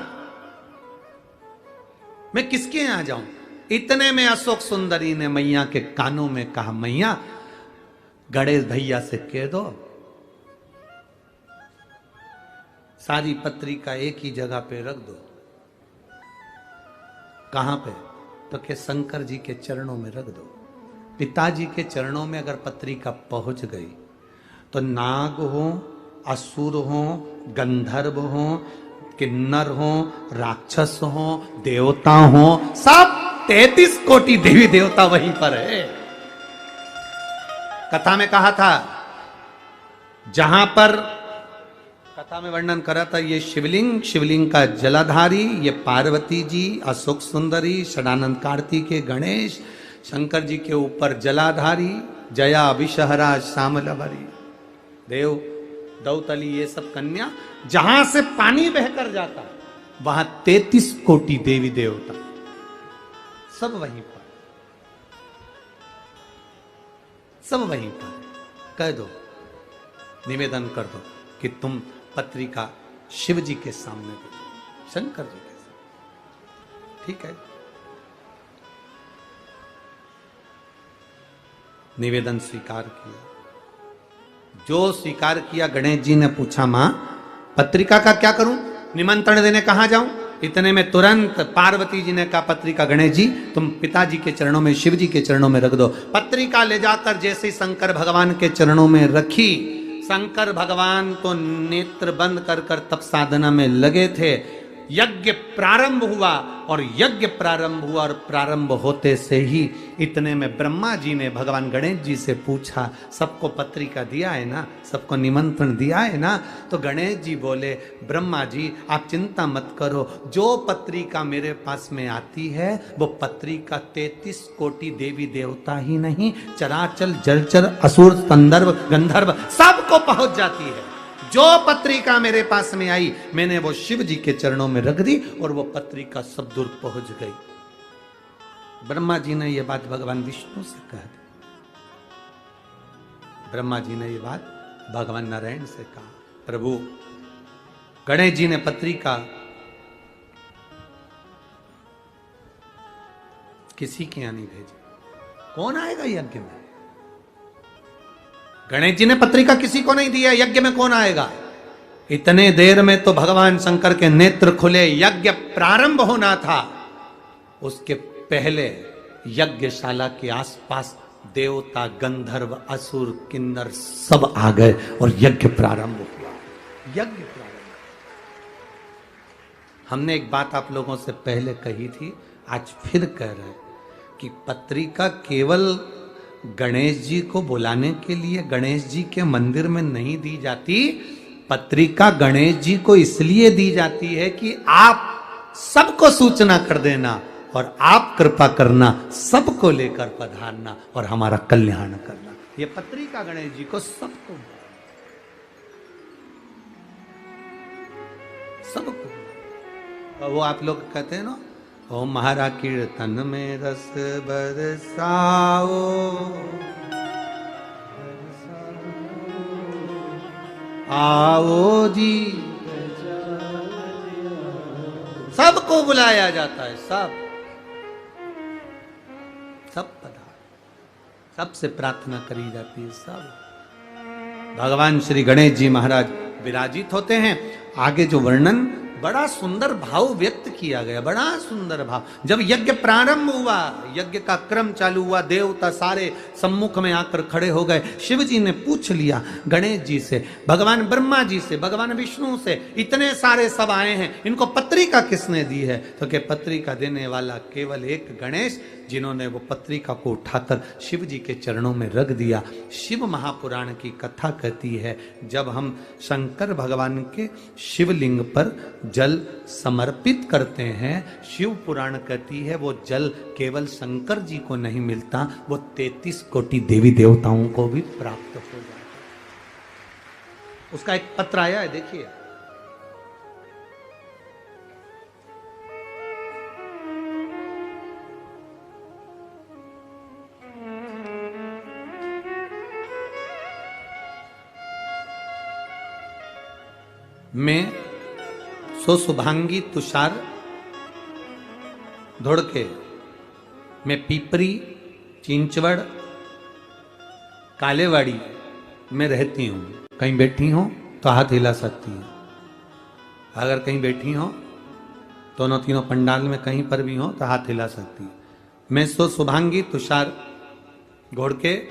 S1: मैं किसके यहां जाऊं। इतने में अशोक सुंदरी ने मैया के कानों में कहा मैया गणेश भैया से कह दो सारी पत्रिका एक ही जगह पे रख दो। कहां पे, तो के शंकर जी के चरणों में रख दो। पिताजी के चरणों में अगर पत्रिका पहुंच गई तो नाग हो, असुर हो, गंधर्व हो, किन्नर हो, राक्षस हो, देवता हो, सब 33 कोटि देवी देवता वहीं पर है। कथा में कहा था, जहां पर कथा में वर्णन करा था, ये शिवलिंग, शिवलिंग का जलाधारी, ये पार्वती जी, अशोक सुंदरी, षडानंद कार्तिकेय, गणेश, शंकर जी के ऊपर जलाधारी, जया विषहरा श्यामलभरी, देव दौतली, ये सब कन्या, जहां से पानी बहकर जाता वहां 33 कोटि देवी देवता सब वहीं पर, सब वहीं पर। कह दो, निवेदन कर दो कि तुम पत्रिका शिव जी के सामने दे दो, शंकर जी के सामने, ठीक है। निवेदन स्वीकार किया। जो स्वीकार किया, गणेश जी ने पूछा मां पत्रिका का क्या करूं, निमंत्रण देने कहां जाऊं। इतने में तुरंत पार्वती जी ने कहा पत्रिका गणेश जी तुम पिताजी के चरणों में, शिव जी के चरणों में रख दो। पत्रिका ले जाकर जैसे ही शंकर भगवान के चरणों में रखी, शंकर भगवान तो नेत्र बंद कर कर तप साधना में लगे थे। यज्ञ प्रारंभ हुआ, और यज्ञ प्रारंभ हुआ, और प्रारंभ होते से ही इतने में ब्रह्मा जी ने भगवान गणेश जी से पूछा सबको पत्रिका दिया है ना, सबको निमंत्रण दिया है ना। तो गणेश जी बोले ब्रह्मा जी आप चिंता मत करो, जो पत्रिका मेरे पास में आती है वो पत्रिका 33 कोटि देवी देवता ही नहीं, चराचर जलचर असुर संदर्भ गंधर्व सबको पहुंच जाती है। जो पत्रिका मेरे पास में आई मैंने वो शिव जी के चरणों में रख दी, और वो पत्रिका सब दूर पहुंच गई। ब्रह्मा जी ने ये बात भगवान विष्णु से कह दी, ब्रह्मा जी ने ये बात भगवान नारायण से कहा। प्रभु गणेश जी ने पत्रिका किसी के यहां नहीं भेजी, कौन आएगा यज्ञ में। गणेश जी ने पत्रिका किसी को नहीं दिया, यज्ञ में कौन आएगा। इतने देर में तो भगवान शंकर के नेत्र खुले, यज्ञ प्रारंभ होना था। उसके पहले यज्ञशाला के आसपास देवता गंधर्व असुर किन्नर सब आ गए और यज्ञ प्रारंभ हुआ। यज्ञ प्रारंभ। हमने एक बात आप लोगों से पहले कही थी, आज फिर कह रहे कि पत्रिका केवल गणेश जी को बुलाने के लिए गणेश जी के मंदिर में नहीं दी जाती। पत्रिका गणेश जी को इसलिए दी जाती है कि आप सबको सूचना कर देना और आप कृपा करना, सबको लेकर पधारना और हमारा कल्याण करना। ये पत्रिका गणेश जी को सबको वो आप लोग कहते हैं ना, ओ महारा कीर्तन में रस बरसाओ, आओ जी, सबको बुलाया जाता है, सब पधार, सबसे प्रार्थना करी जाती है। सब भगवान श्री गणेश जी महाराज विराजित होते हैं। आगे जो वर्णन बड़ा सुंदर भाव व्यक्त किया गया, बड़ा सुंदर भाव। जब यज्ञ प्रारंभ हुआ, यज्ञ का क्रम चालू हुआ, देवता सारे सम्मुख में आकर खड़े हो गए। शिव जी ने पूछ लिया गणेश जी से, भगवान ब्रह्मा जी से, भगवान विष्णु से, इतने सारे सब आए हैं, इनको पत्रिका किसने दी है? तो कि पत्रिका देने वाला केवल एक गणेश, जिन्होंने वो पत्रिका को उठाकर शिव जी के चरणों में रख दिया। शिव महापुराण की कथा कहती है, जब हम शंकर भगवान के शिवलिंग पर जल समर्पित करते हैं, शिव पुराण कहती है वो जल केवल शंकर जी को नहीं मिलता, वो 33 कोटि देवी देवताओं को भी प्राप्त हो जाता है। उसका एक पत्र आया है, देखिए। मैं सो शुभांगी तुषार धोड़के, मैं पीपरी चिंचवड़ कालेवाड़ी में रहती हूँ। कहीं बैठी हो तो हाथ हिला सकती हैं। अगर कहीं बैठी हो, दोनों तीनों पंडाल में कहीं पर भी हो तो हाथ हिला सकती है। मैं सो शुभांगी तुषार घोड़के,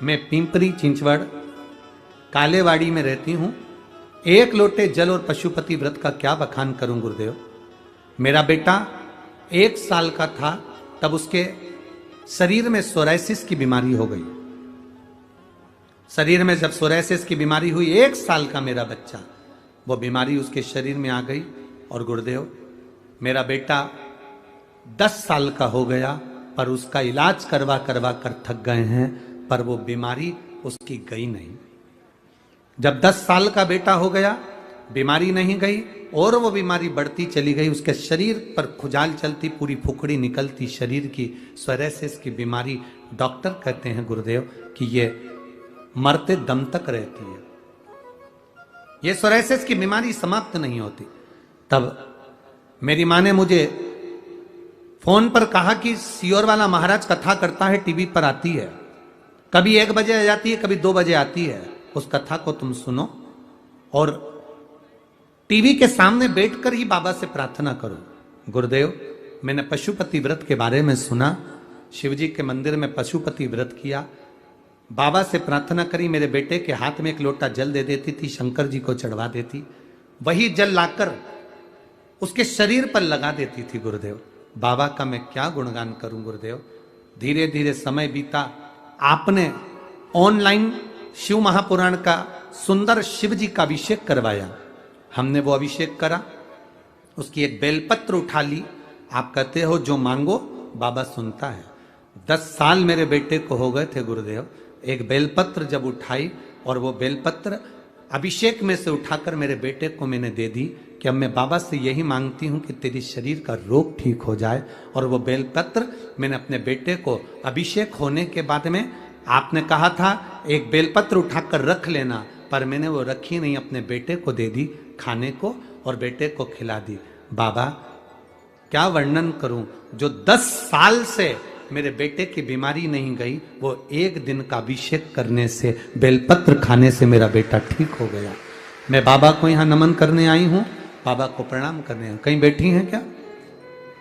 S1: मैं पिंपरी चिंचवड़ कालेवाड़ी में रहती हूँ। एक लोटे जल और पशुपति व्रत का क्या बखान करूं गुरुदेव। मेरा बेटा 1 साल का था तब उसके शरीर में सोराइसिस की बीमारी हो गई। शरीर में जब सोराइसिस की बीमारी हुई, 1 साल का मेरा बच्चा, वो बीमारी उसके शरीर में आ गई। और गुरुदेव मेरा बेटा 10 साल का हो गया, पर उसका इलाज करवा करवा कर थक गए हैं, पर वो बीमारी उसकी गई नहीं। जब 10 साल का बेटा हो गया, बीमारी नहीं गई और वो बीमारी बढ़ती चली गई। उसके शरीर पर खुजाल चलती, पूरी फुकड़ी निकलती शरीर की, सोराइसिस की बीमारी। डॉक्टर कहते हैं गुरुदेव कि ये मरते दम तक रहती है, ये सोराइसिस की बीमारी समाप्त नहीं होती। तब मेरी माँ ने मुझे फोन पर कहा कि सियोर वाला महाराज कथा करता है, टीवी पर आती है, कभी 1 बजे आ जाती है, कभी 2 बजे आती है, उस कथा को तुम सुनो और टीवी के सामने बैठकर ही बाबा से प्रार्थना करो। गुरुदेव मैंने पशुपति व्रत के बारे में सुना, शिवजी के मंदिर में पशुपति व्रत किया, बाबा से प्रार्थना करी, मेरे बेटे के हाथ में 1 लोटा जल दे देती थी, शंकर जी को चढ़वा देती, वही जल लाकर उसके शरीर पर लगा देती थी। गुरुदेव बाबा का मैं क्या गुणगान करूं गुरुदेव। धीरे धीरे समय बीता, आपने ऑनलाइन शिव महापुराण का सुंदर शिव जी का अभिषेक करवाया, हमने वो अभिषेक करा, उसकी एक बेलपत्र उठा ली। आप कहते हो जो मांगो बाबा सुनता है। 10 साल मेरे बेटे को हो गए थे गुरुदेव, एक बेलपत्र जब उठाई और वो बेलपत्र अभिषेक में से उठाकर मेरे बेटे को मैंने दे दी कि अब मैं बाबा से यही मांगती हूँ कि तेरी शरीर का रोग ठीक हो जाए। और वो बेलपत्र मैंने अपने बेटे को अभिषेक होने के बाद में, आपने कहा था एक बेलपत्र उठाकर रख लेना, पर मैंने वो रखी नहीं, अपने बेटे को दे दी खाने को और बेटे को खिला दी। बाबा क्या वर्णन करूं, जो 10 साल से मेरे बेटे की बीमारी नहीं गई, वो 1 दिन का अभिषेक करने से, बेलपत्र खाने से मेरा बेटा ठीक हो गया। मैं बाबा को यहाँ नमन करने आई हूँ, बाबा को प्रणाम करने आई। कहीं बैठी हैं क्या?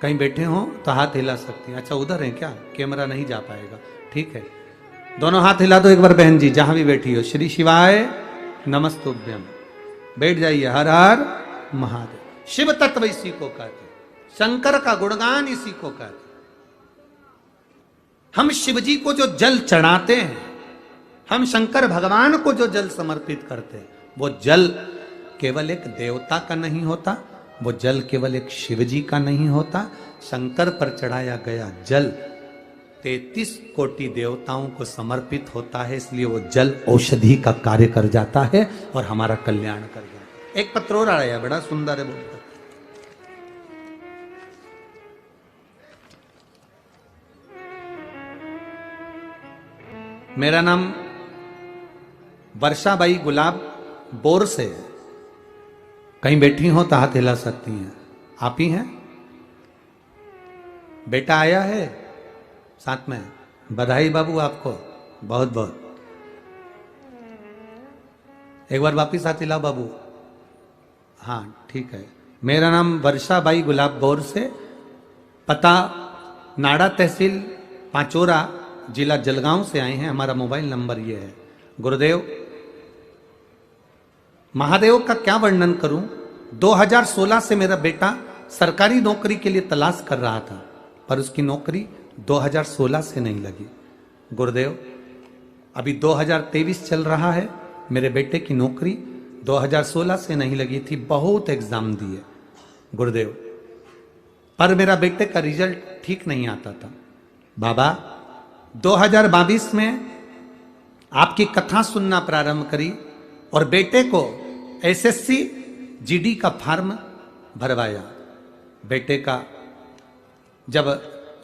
S1: कहीं बैठे हो तो हाथ हिला सकती हैं। अच्छा उधर है क्या? कैमरा नहीं जा पाएगा, ठीक है। दोनों हाथ हिला दो एक बार बहन जी, जहां भी बैठी हो। श्री शिवाय नमस्तुभ्यम। बैठ जाइए। हर हर महादेव। शिव तत्व इसी को कहते, शंकर का गुणगान इसी को कहते। हम शिव जी को जो जल चढ़ाते हैं, हम शंकर भगवान को जो जल समर्पित करते हैं, वो जल केवल एक देवता का नहीं होता, वो जल केवल एक शिव जी का नहीं होता। शंकर पर चढ़ाया गया जल 33 कोटि देवताओं को समर्पित होता है, इसलिए वो जल औषधि का कार्य कर जाता है और हमारा कल्याण कर जाता है। एक पत्र और आया, बड़ा सुंदर है वो। मेरा नाम वर्षाबाई गुलाब बोर से। कहीं बैठी हो तो हाथ हिला सकती हैं। आप ही हैं? बेटा आया है साथ में? बधाई बाबू आपको बहुत बहुत। एक बार वापिस हाथ हिलाओ बाबू। हाँ ठीक है। मेरा नाम वर्षाबाई गुलाब गौर से, पता नाड़ा तहसील पांचोरा, जिला जलगांव से आए हैं। हमारा मोबाइल नंबर ये है। गुरुदेव, महादेव का क्या वर्णन करूं। 2016 से मेरा बेटा सरकारी नौकरी के लिए तलाश कर रहा था, पर उसकी नौकरी 2016 से नहीं लगी। गुरुदेव, अभी 2023 चल रहा है, मेरे बेटे की नौकरी 2016 से नहीं लगी थी, बहुत एग्जाम दिए गुरुदेव, पर मेरा बेटे का रिजल्ट ठीक नहीं आता था। बाबा, 2022 में आपकी कथा सुनना प्रारंभ करी और बेटे को एसएससी जीडी का फॉर्म भरवाया। बेटे का जब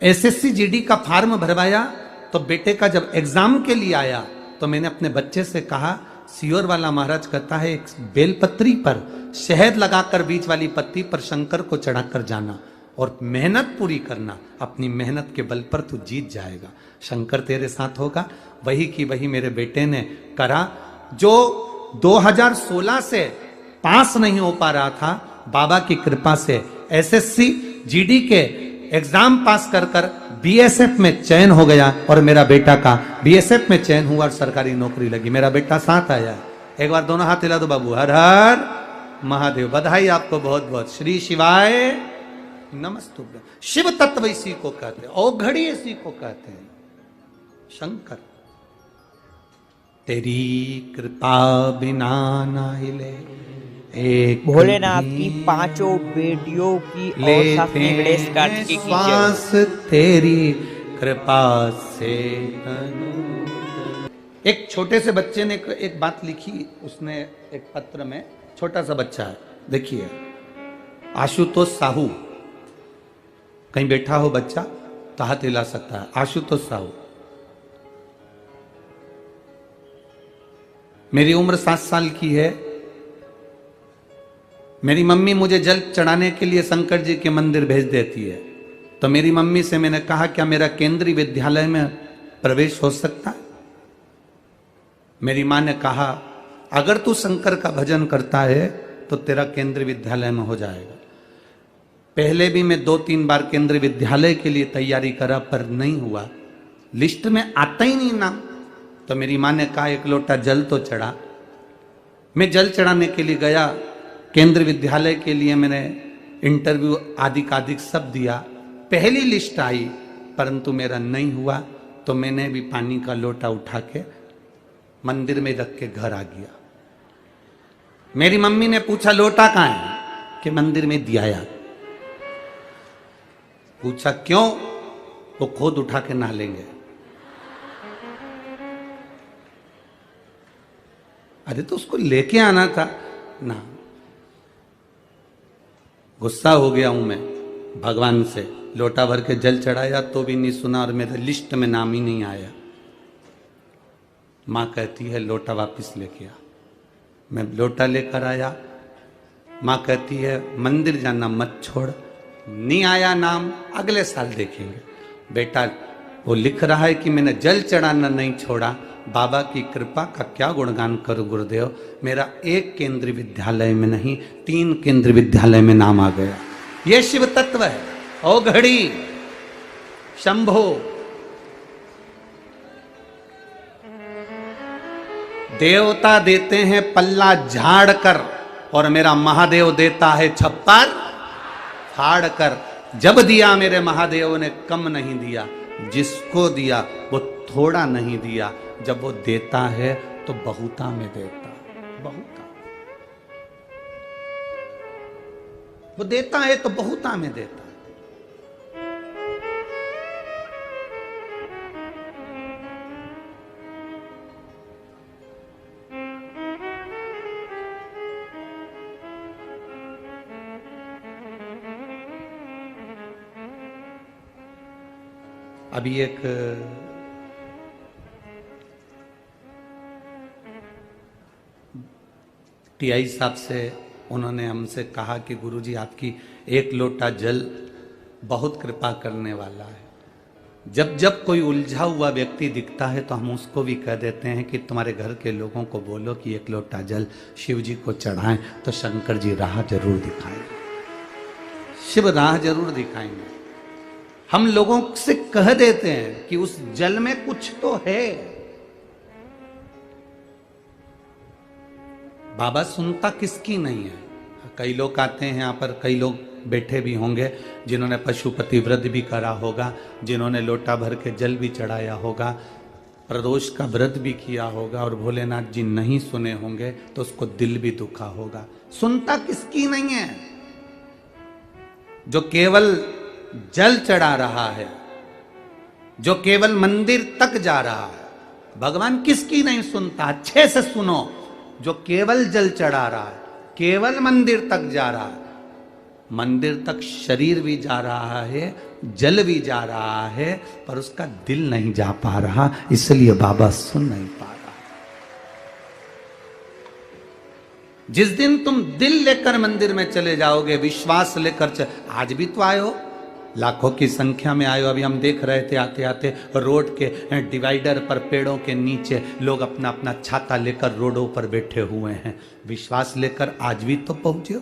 S1: एसएससी जीडी का फॉर्म भरवाया तो बेटे का जब एग्जाम के लिए आया तो मैंने अपने बच्चे से कहा, सियोर वाला महाराज कहता है एक बेलपत्री पर शहद लगाकर बीच वाली पत्ती पर शंकर को चढ़ाकर जाना और मेहनत पूरी करना, अपनी मेहनत के बल पर तू जीत जाएगा, शंकर तेरे साथ होगा। वही की वही मेरे बेटे ने करा। जो 2016 से पास नहीं हो पा रहा था, बाबा की कृपा से एसएससी जीडी के एग्जाम पास कर कर बीएसएफ में चयन हो गया और मेरा बेटा का बीएसएफ में चयन हुआ और सरकारी नौकरी लगी। मेरा बेटा साथ आया। एक बार दोनों हाथ हिला दो बाबू। हर हर महादेव। बधाई आपको बहुत बहुत। श्री शिवाय नमस्तुभ्यं। शिव तत्व इसी को कहते हैं, औघड़ी इसी को कहते हैं, शंकर। तेरी कृपा बिना ना हिले एक
S2: भोलेनाथ की पांचों बेटियों की और शास्त्री गणेश कार्तिकेय की
S1: श्वास तेरी कृपा से। एक छोटे से बच्चे ने एक बात लिखी, उसने एक पत्र में, छोटा सा बच्चा है, देखिए, आशुतोष साहू, कहीं बैठा हो बच्चा तो हाथ हिला सकता है। आशुतोष साहू, मेरी उम्र 7 साल की है। मेरी मम्मी मुझे जल चढ़ाने के लिए शंकर जी के मंदिर भेज देती है, तो मेरी मम्मी से मैंने कहा, क्या मेरा केंद्रीय विद्यालय में प्रवेश हो सकता है? मेरी मां ने कहा, अगर तू शंकर का भजन करता है तो तेरा केंद्रीय विद्यालय में हो जाएगा। पहले भी मैं 2-3 बार केंद्रीय विद्यालय के लिए तैयारी करा, पर नहीं हुआ, लिस्ट में आता ही नहीं नाम। तो मेरी मां ने कहा, एक लोटा जल तो चढ़ा। मैं जल चढ़ाने के लिए गया। केंद्रीय विद्यालय के लिए मैंने इंटरव्यू आदि का अधिक सब दिया, पहली लिस्ट आई, परंतु मेरा नहीं हुआ। तो मैंने भी पानी का लोटा उठा के मंदिर में रख के घर आ गया। मेरी मम्मी ने पूछा, लोटा कहाँ है? कि मंदिर में दिया। पूछा क्यों? वो खुद उठा के नहा लेंगे। अरे तो उसको लेके आना था ना। गुस्सा हो गया हूं मैं भगवान से। लोटा भर के जल चढ़ाया तो भी नहीं सुना और मेरे लिस्ट में नाम ही नहीं आया। मां कहती है, लोटा वापस लेके आ। मैं लोटा लेकर आया। मां कहती है, मंदिर जाना मत छोड़। नहीं आया नाम, अगले साल देखेंगे। बेटा, वो लिख रहा है कि मैंने जल चढ़ाना नहीं छोड़ा। बाबा की कृपा का क्या गुणगान करूं गुरुदेव। मेरा एक केंद्रीय विद्यालय में नहीं, 3 केंद्रीय विद्यालय में नाम आ गया। ये शिव तत्व है। औघड़ी, शंभो, देवता देते हैं पल्ला झाड़ कर और मेरा महादेव देता है छप्पर फाड़ कर। जब दिया मेरे महादेव ने कम नहीं दिया, जिसको दिया वो थोड़ा नहीं दिया। जब वो देता है तो बहुता में देता, बहुता। वो देता है तो बहुता में देता है। अभी एक टीआई साहब से उन्होंने हमसे कहा कि गुरुजी आपकी एक लोटा जल बहुत कृपा करने वाला है। जब जब कोई उलझा हुआ व्यक्ति दिखता है तो हम उसको भी कह देते हैं कि तुम्हारे घर के लोगों को बोलो कि एक लोटा जल शिव जी को चढ़ाएं, तो शंकर जी राह जरूर दिखाएं। शिव राह जरूर दिखाएंगे। हम लोगों से कह देते हैं कि उस जल में कुछ तो है। बाबा सुनता किसकी नहीं है। कई लोग आते हैं यहाँ पर, कई लोग बैठे भी होंगे जिन्होंने पशुपति व्रत भी करा होगा, जिन्होंने लोटा भर के जल भी चढ़ाया होगा, प्रदोष का व्रत भी किया होगा, और भोलेनाथ जी नहीं सुने होंगे तो उसको दिल भी दुखा होगा। सुनता किसकी नहीं है? जो केवल जल चढ़ा रहा है, जो केवल मंदिर तक जा रहा है, भगवान किसकी नहीं सुनता? अच्छे से सुनो। जो केवल जल चढ़ा रहा है, केवल मंदिर तक जा रहा है, मंदिर तक शरीर भी जा रहा है, जल भी जा रहा है, पर उसका दिल नहीं जा पा रहा, इसलिए बाबा सुन नहीं पा रहा। जिस दिन तुम दिल लेकर मंदिर में चले जाओगे, विश्वास लेकर आज भी तो आए हो, लाखों की संख्या में आए हो। अभी हम देख रहे थे आते आते रोड के डिवाइडर पर पेड़ों के नीचे लोग अपना अपना छाता लेकर रोडों पर बैठे हुए हैं। विश्वास लेकर आज भी तो पहुंचे हो।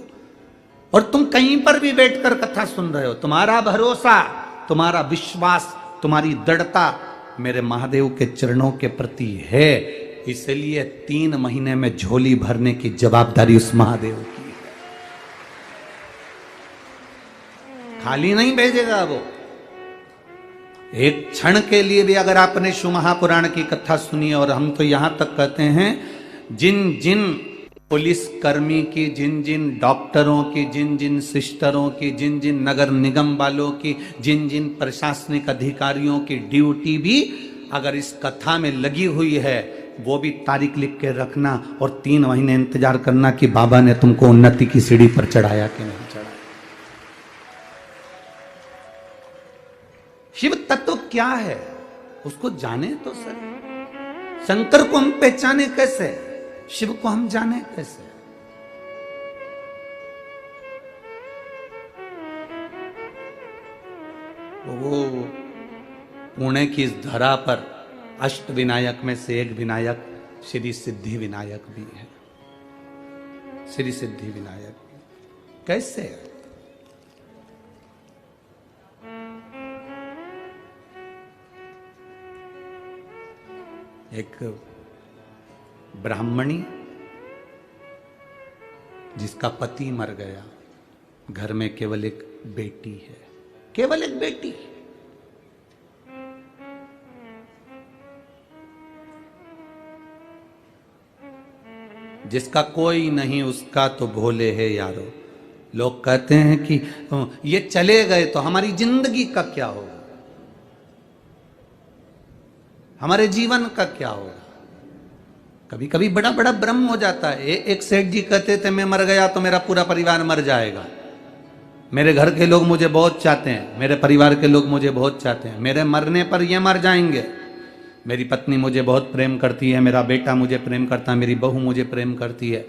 S1: और तुम कहीं पर भी बैठकर कथा सुन रहे हो, तुम्हारा भरोसा, तुम्हारा विश्वास, तुम्हारी दृढ़ता मेरे महादेव के चरणों के प्रति है, इसलिए 3 महीने में झोली भरने की जवाबदारी उस महादेव की है। खाली नहीं भेजेगा वो। एक क्षण के लिए भी अगर आपने शिव महापुराण की कथा सुनी, और हम तो यहां तक कहते हैं जिन जिन पुलिस कर्मी की, जिन जिन डॉक्टरों की, जिन जिन सिस्टरों की, जिन जिन नगर निगम वालों की, जिन जिन प्रशासनिक अधिकारियों की ड्यूटी भी अगर इस कथा में लगी हुई है, वो भी तारीख लिख के रखना और 3 महीने इंतजार करना कि बाबा ने तुमको उन्नति की सीढ़ी पर चढ़ाया कि नहीं चढ़ाया। शिव तत्व क्या है उसको जाने तो सर। शंकर को हम पहचाने कैसे, शिव को हम जाने कैसे? वो पुणे की इस धरा पर अष्ट विनायक में से एक विनायक श्री सिद्धि विनायक भी है। श्री सिद्धि विनायक कैसे है? एक ब्राह्मणी जिसका पति मर गया, घर में केवल एक बेटी है, केवल एक बेटी। जिसका कोई नहीं उसका तो भोले है यारो। लोग कहते हैं कि ये चले गए तो हमारी जिंदगी का क्या होगा, हमारे जीवन का क्या होगा। कभी कभी बड़ा बड़ा भ्रम हो जाता है। एक सेठ जी कहते थे मैं मर गया तो मेरा पूरा परिवार मर जाएगा। मेरे घर के लोग मुझे बहुत चाहते हैं, मेरे परिवार के लोग मुझे बहुत चाहते हैं, मेरे मरने पर ये मर जाएंगे। मेरी पत्नी मुझे बहुत प्रेम करती है, मेरा बेटा मुझे प्रेम करता है, मेरी बहू मुझे प्रेम करती है,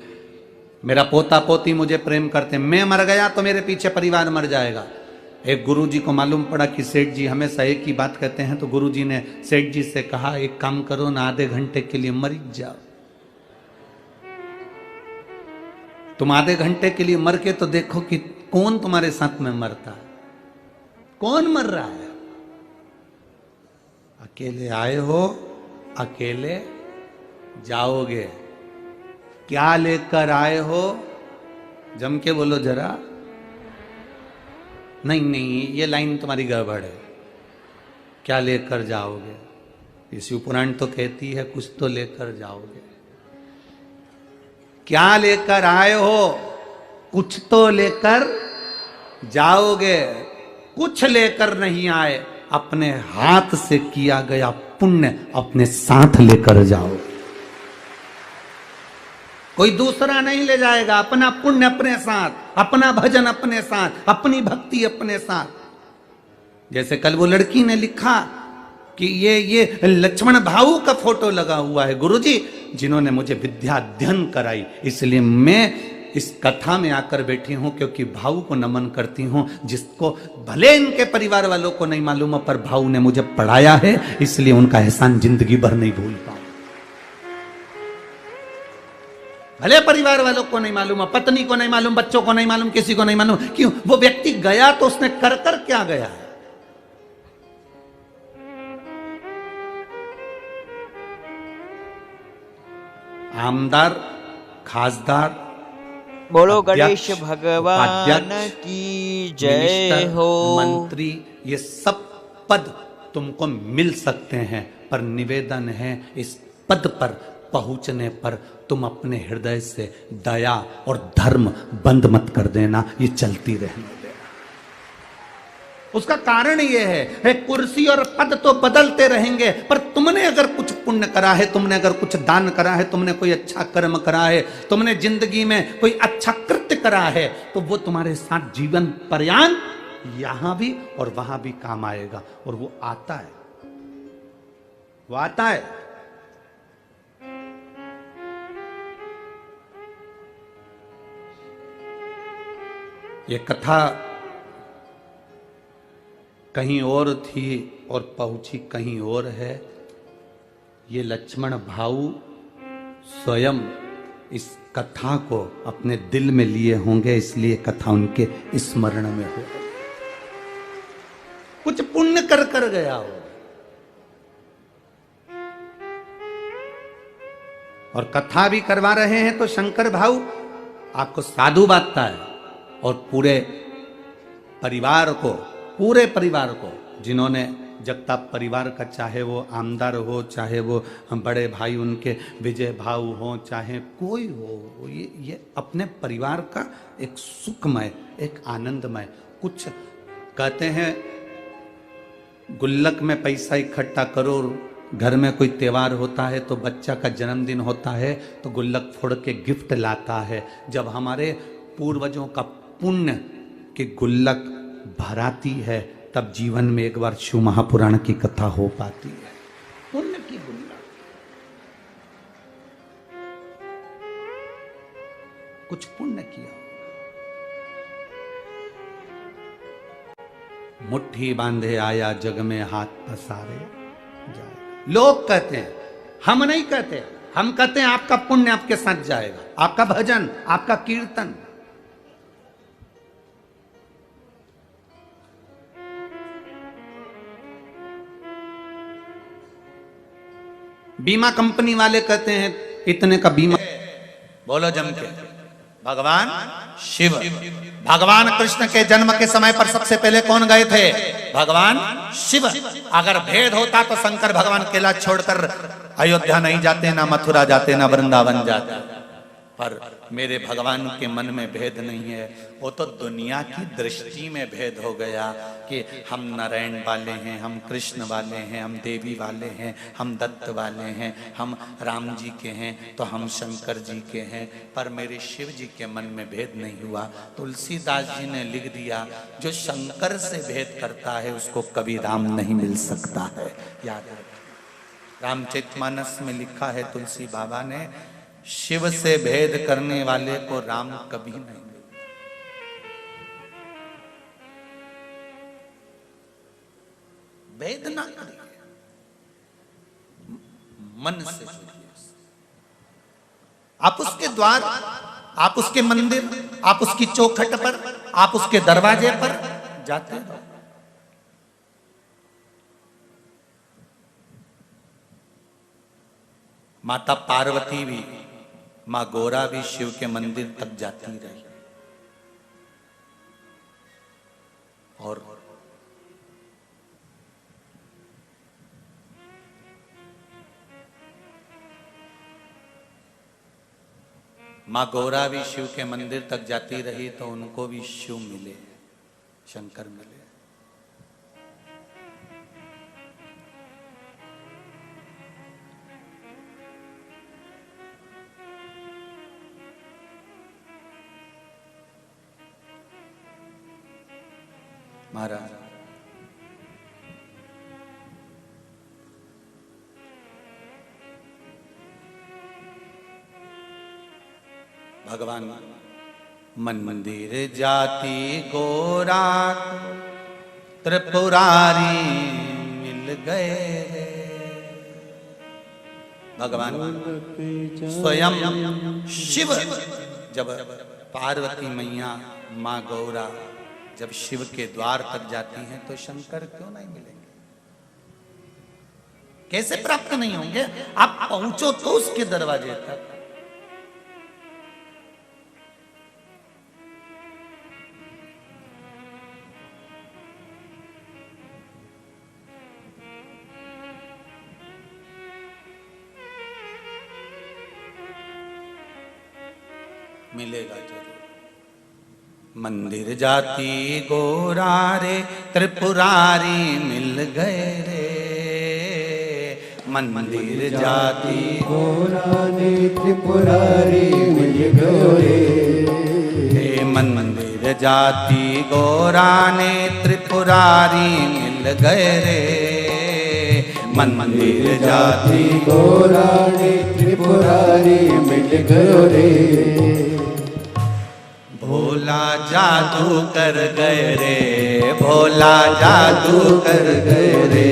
S1: मेरा पोता पोती मुझे प्रेम करते हैं। मैं मर गया तो मेरे पीछे परिवार मर जाएगा। एक गुरुजी को मालूम पड़ा कि सेठ जी हमेशा एक ही बात कहते हैं, तो गुरुजी ने सेठ जी से कहा एक काम करो ना, आधे घंटे के लिए मर जाओ। तुम आधे घंटे के लिए मर के तो देखो कि कौन तुम्हारे साथ में मरता है, कौन मर रहा है। अकेले आए हो, अकेले जाओगे। क्या लेकर आए हो, जम के बोलो जरा। नहीं नहीं, ये लाइन तुम्हारी गड़बड़ है। क्या लेकर जाओगे? ये शिव पुराण तो कहती है कुछ तो लेकर जाओगे। क्या लेकर आए हो? कुछ तो लेकर जाओगे। कुछ लेकर नहीं आए, अपने हाथ से किया गया पुण्य अपने साथ लेकर जाओ। कोई दूसरा नहीं ले जाएगा, अपना पुण्य अपने साथ, अपना भजन अपने साथ, अपनी भक्ति अपने साथ। जैसे कल वो लड़की ने लिखा कि ये लक्ष्मण भाऊ का फोटो लगा हुआ है गुरुजी, जिन्होंने मुझे विद्या अध्ययन कराई, इसलिए मैं इस कथा में आकर बैठी हूं, क्योंकि भाऊ को नमन करती हूं, जिसको भले इनके परिवार वालों को नहीं मालूम पर भाऊ ने मुझे पढ़ाया है, इसलिए उनका एहसान जिंदगी भर नहीं भूल पाऊं। भले परिवार वालों को नहीं मालूम, पत्नी को नहीं मालूम, बच्चों को नहीं मालूम, किसी को नहीं मालूम। क्यों? वो व्यक्ति गया तो उसने कर कर क्या गया है? आमदार, खासदार,
S2: बोलो
S1: अध्यक्ष,
S2: गणेश भगवान
S1: उपाध्यक्ष,
S2: की जय
S1: मिनिस्टर,
S2: हो।
S1: मंत्री, ये सब पद तुमको मिल सकते हैं, पर निवेदन है इस पद पर पहुंचने पर तुम अपने हृदय से दया और धर्म बंद मत कर देना, ये चलती रहने देना। उसका कारण ये है कुर्सी और पद तो बदलते रहेंगे, पर तुमने अगर कुछ पुण्य करा है, तुमने अगर कुछ दान करा है, तुमने कोई अच्छा कर्म करा है, तुमने जिंदगी में कोई अच्छा कृत्य करा है, तो वो तुम्हारे साथ जीवन पर्यंत यहां भी और वहां भी काम आएगा। और वो आता है, वो आता है। ये कथा कहीं और थी और पहुंची कहीं और है। ये लक्ष्मण भाऊ स्वयं इस कथा को अपने दिल में लिए होंगे, इसलिए कथा उनके स्मरण में हो। कुछ पुण्य कर कर गया हो और कथा भी करवा रहे हैं, तो शंकर भाऊ आपको साधु बांटता है और पूरे परिवार को जिन्होंने जगताप परिवार का, चाहे वो आमदार हो, चाहे वो बड़े भाई उनके विजय भाऊ हो, चाहे कोई हो, ये अपने परिवार का एक सुखमय, एक आनंदमय, कुछ कहते हैं गुल्लक में पैसा इकट्ठा करो। घर में कोई त्योहार होता है तो बच्चा का जन्मदिन होता है तो गुल्लक फोड़ के गिफ्ट लाता है। जब हमारे पूर्वजों का पुण्य की गुल्लक भराती है, तब जीवन में एक बार शिव महापुराण की कथा हो पाती है। पुण्य की गुल्लक, कुछ पुण्य किया, मुट्ठी बांधे आया जग में हाथ पसारे जाए। लोग कहते हैं, हम नहीं कहते। हम कहते हैं आपका पुण्य आपके साथ जाएगा, आपका भजन, आपका कीर्तन। बीमा कंपनी वाले कहते हैं इतने का बीमा, बोलो जम के। भगवान शिव, भगवान कृष्ण के जन्म के समय पर सबसे पहले कौन गए थे? भगवान शिव। अगर भेद होता तो शंकर भगवान केला छोड़कर अयोध्या नहीं जाते, ना मथुरा जाते, ना वृंदावन जाते। पर मेरे भगवान के मन में भेद नहीं है। वो तो दुनिया की दृष्टि में भेद हो गया कि हम नारायण वाले हैं, हम कृष्ण वाले हैं, हम देवी वाले हैं, हम दत्त वाले हैं, हम राम जी के हैं, तो हम शंकर जी के हैं। पर मेरे शिव जी के मन में भेद नहीं हुआ। तुलसीदास जी ने लिख दिया, जो शंकर से भेद करता है उसको कभी राम नहीं मिल सकता है। याद रखो, रामचरितमानस में लिखा है तुलसी बाबा ने, शिव से भेद करने वाले को राम कभी नहीं मिलता। भेद ना करिए, मन से जुड़िए। आप उसके द्वार, आप उसके मंदिर, आप उसकी चौखट पर, आप उसके दरवाजे पर जाते रहो। माता पार्वती भी, मां गौरा भी शिव के मंदिर तक जाती रही। और मां गौरा भी शिव के मंदिर तक जाती रही तो उनको भी शिव मिले, शंकर मिले। महाराज भगवान मंदिर जाति गोरा त्रिपुरारी मिल गए, भगवान स्वयं शिव जब पार्वती मैया माँ गौरा जब शिव के द्वार तक जाती हैं तो शंकर क्यों नहीं मिलेंगे? कैसे प्राप्त नहीं होंगे? आप पहुंचो तो उसके दरवाजे तक। मिलेगा जरूर। मंदिर जाती गोरा रे त्रिपुरारी मिल गए रे, मंदिर जाती
S3: गोरा ने त्रिपुरारी मिल गयो रे।
S1: मंदिर जाती गोरा ने त्रिपुरारी मिल गए रे, मंदिर जाती
S3: गोरा ने त्रिपुरारी मिल गयो रे।
S1: भोला जादू कर गए रे, भोला जादू कर गए रे,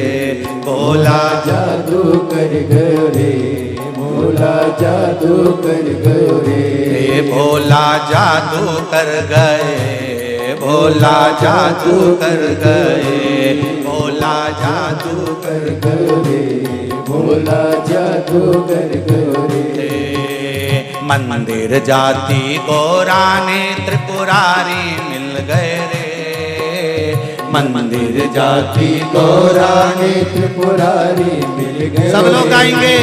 S1: भोला
S3: जादू कर गयो रे, भोला जादू कर गयो रे।
S1: भोला जादू कर गए, भोला जादू कर गए, भोला जादू
S3: कर गयो रे, भोला जादू कर गयो रे।
S1: मंदिर जाती गोरा ने त्रिपुरारी मिल गए रे, मंदिर जाती
S3: गोरा ने त्रिपुरारी मिल गए।
S1: सब लोग गाएंगे।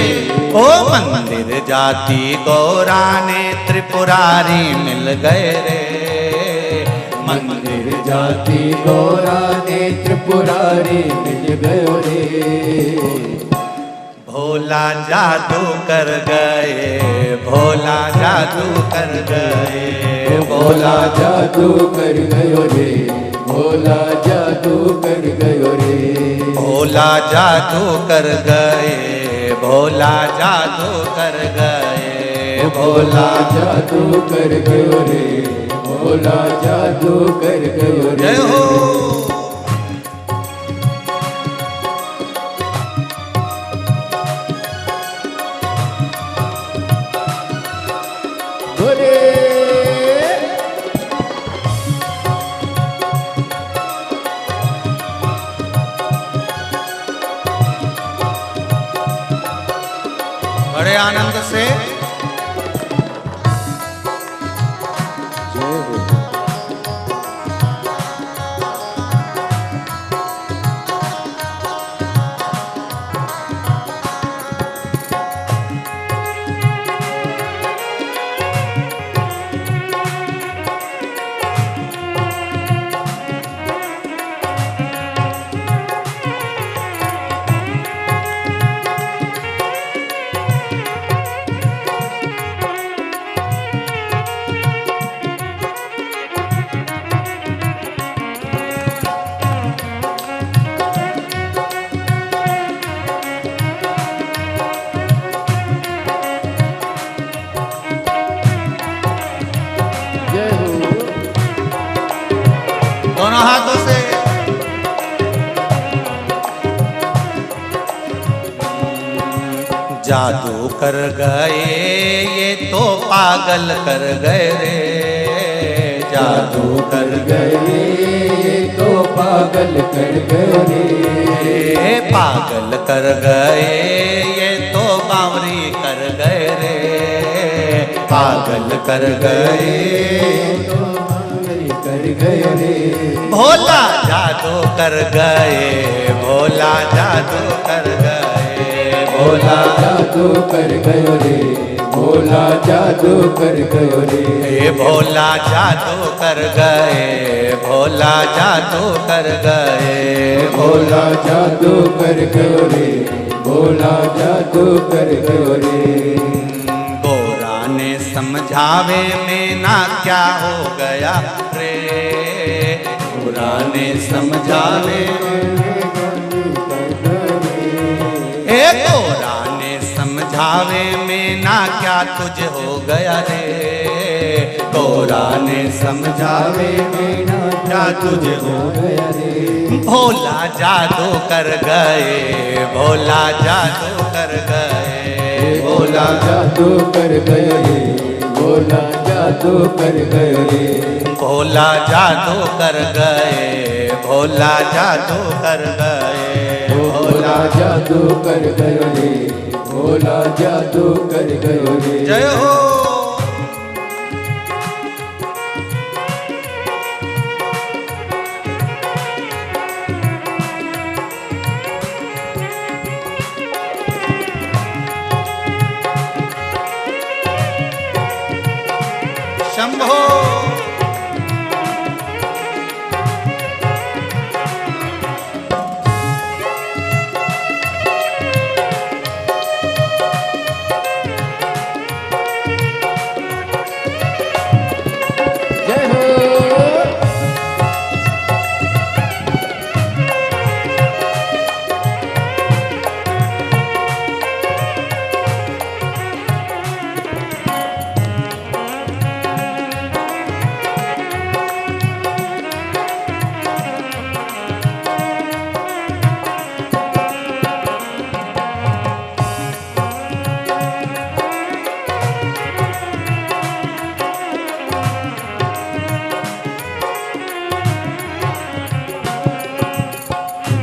S1: ओ मंदिर जाती गोरा ने त्रिपुरारी मिल गए रे,
S3: मंदिर जाती गोरा ने त्रिपुरारी मिल गयो रे।
S1: भोला जादू कर गए, भोला जादू कर गए,
S3: भोला जादू कर गयो रे, भोला जादू कर गयो रे।
S1: भोला जादू कर गए, भोला जादू कर गए,
S3: भोला जादू कर गयो रे, भोला जादू कर गयो रे।
S1: जय हो। बड़े आनंद से दोनों हाथों से जादू कर गए ये तो पागल कर गए रे, जादू कर
S3: गए ये तो पागल कर गए रे।
S1: पागल कर गए ये तो बावरी कर गए रे, पागल कर गए
S3: तो पागल कर गए रे।
S1: भोला जादू कर गए, भोला जादू कर गए, भोला
S3: जादू कर गयो रे, भोला जादू कर गयो रे।
S1: भोला जादू कर गए, भोला जादू कर गए,
S3: भोला जादू कर गयो रे, भोला जादू कर गयो रे।
S1: गोरा ने समझावे में ना क्या हो गया रे, गोरा ने समझावे गोरा ने समझावे में ना क्या तुझ हो गया रे, गोरा ने समझावे में ना क्या तुझ हो
S3: गया रे।
S1: भोला जादू कर गए, भोला जादू कर गए,
S3: भोला जादू कर गयो रे, भोला जादू कर गयो रे,
S1: भोला जादू कर गए, भोला जादू कर गए,
S3: भोला जादू कर गयो रे, भोला जादू कर गयो रे।
S1: जय हो। शंभो।
S3: जय हो।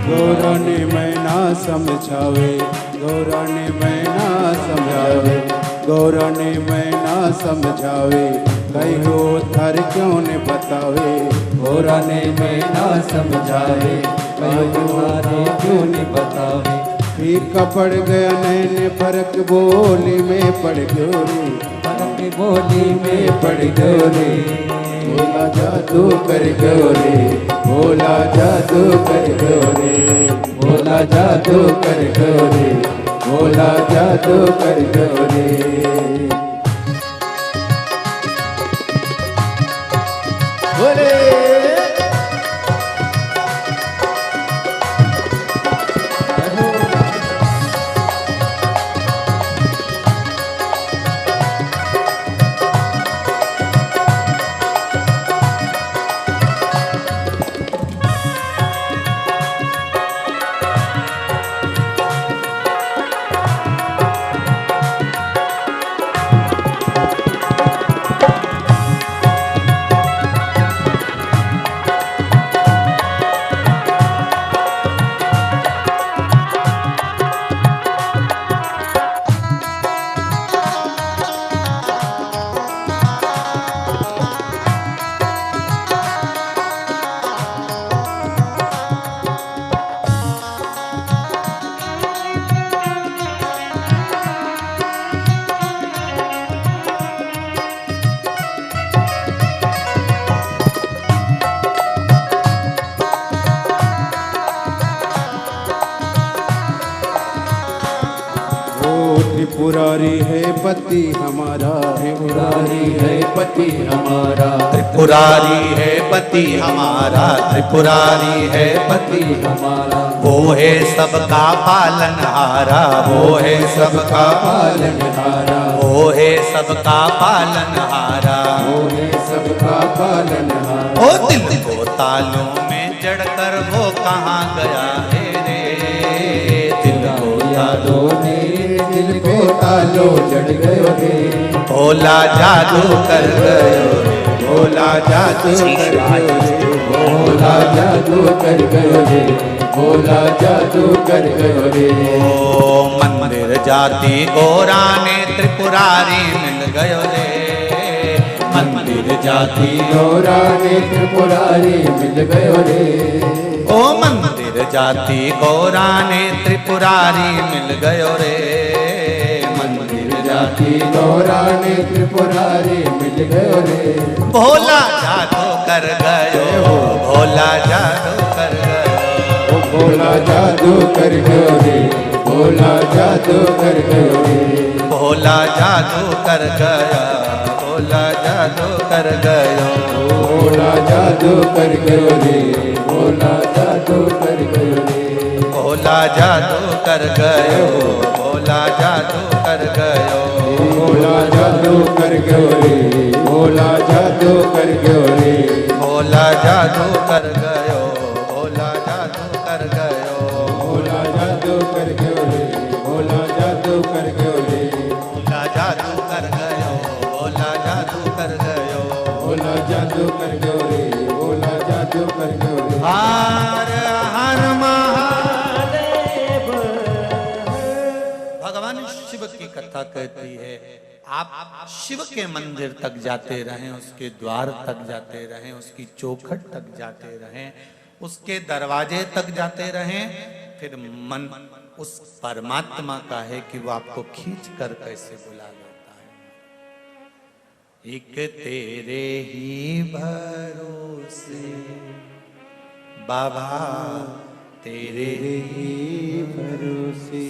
S3: गौरा ने मैना समझावे, गौरा ने मैना समझावे, गौरा ने मैना समझावे, कई गो थर क्यों ने बतावे, गौरा ने मैना समझावे, कई गो थारे क्यों ने बतावे। फीका पड़ गया नैन फर्क बोली में पड़ गयो रे, फर्क बोली में पड़ गयो रे, भोला जादू कर गयो रे, भोला जादू कर गयो रे, भोला जादू कर गयो रे, भोला जादू कर गयो रे। बोले त्रिपुरारी है पति हमारा, त्रिपुरारी है पति हमारा,
S1: त्रिपुरारी है पति हमारा, त्रिपुरारी है पति
S3: हमारा,
S1: वो है सबका पालनहारा, वो है सबका
S3: पालनहारा,
S1: वो है सबका पालनहारा,
S3: वो है सबका पालनहारा।
S1: ओ दिल को तालों में जड़कर वो कहाँ गया है रे, दिल को
S3: यादों ने दिल को तालो जड़ गयो रे,
S1: भोला जादू कर गयो रे,
S3: भोला जादू कर गयो रे, भोला जादू कर गयो रे, भोला जादू कर गयो रे।
S1: ओ मंदिर जाति गोरा ने त्रिपुरारी मिल गयो रे, मंदिर जाति
S3: गौरा ने त्रिपुरारी मिल गयो रे,
S1: ओ मंदिर जाति गौरा ने त्रिपुरारी मिल गयो रे, मंदिर
S3: जाति गौरा ने त्रिपुरारी मिल गयो रे,
S1: भोला जादू कर गयो, भोला जादू कर गयो,
S3: भोला जादू कर गयो रे, भोला जादू कर गयो रे,
S1: भोला जादू कर गया, भोला जादू कर गयो,
S3: भोला जादू कर गयो रे, भोला जादू कर गयो रे,
S1: भोला जादू कर गयो, भोला जादू कर गयो,
S3: भोला जादू कर गयो रे, भोला जादू कर गयो रे,
S1: भोला जादू कर गयो, भोला जादू कर गयो,
S3: भोला जादू कर गयो रे, भोला जादू कर गयो रे।
S1: की कथा कहती है, आप शिव के मंदिर तक जाते रहें, उसके द्वार तक जाते रहें, उसकी चौखट तक जाते रहें, उसके दरवाजे तक जाते रहें, फिर मन उस परमात्मा का है कि वो आपको खींच कर कैसे बुला लेता है। एक तेरे ही भरोसे बाबा, तेरे
S3: ही भरोसे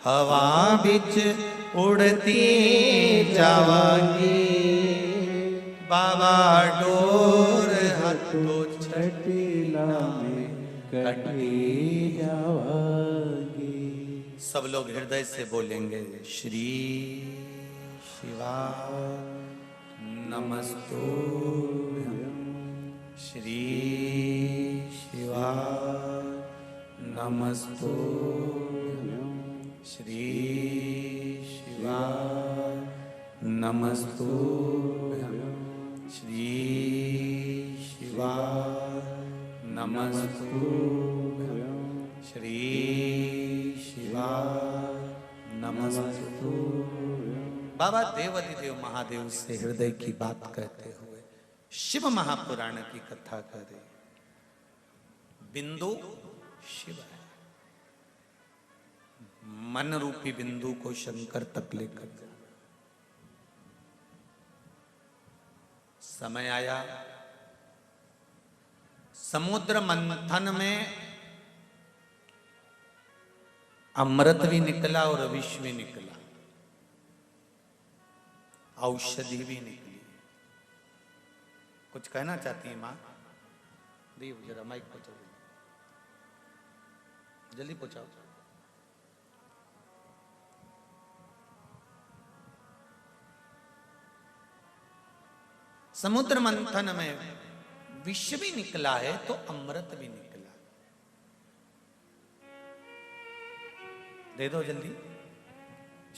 S1: हवा बिच उड़ती जावांगी, बाबा डोर हथो
S3: छटीला में कटी जावागी।
S1: सब लोग हृदय से बोलेंगे, श्री शिवा नमस्तुभ्यं, श्री शिवा नमस्तुभ्यं, श्री शिवा नमस्तुभ्यं, श्री शिवा नमस्तुभ्यं, श्री शिवा नमस्तुभ्यं। बाबा देवाधिदेव महादेव से हृदय की बात कहते हुए शिव महापुराण की कथा करें। बिंदु शिव है, मन रूपी बिंदु को शंकर तक लेकर जा। समय आया, समुद्र मंथन में अमृत भी निकला और विष भी निकला, औषधि भी निकली। कुछ कहना चाहती है मां? दी जरा माइक पहुंचाओ, जल्दी पहुंचाओ। समुद्र मंथन में विष भी निकला है तो अमृत भी निकला। दे दो जल्दी।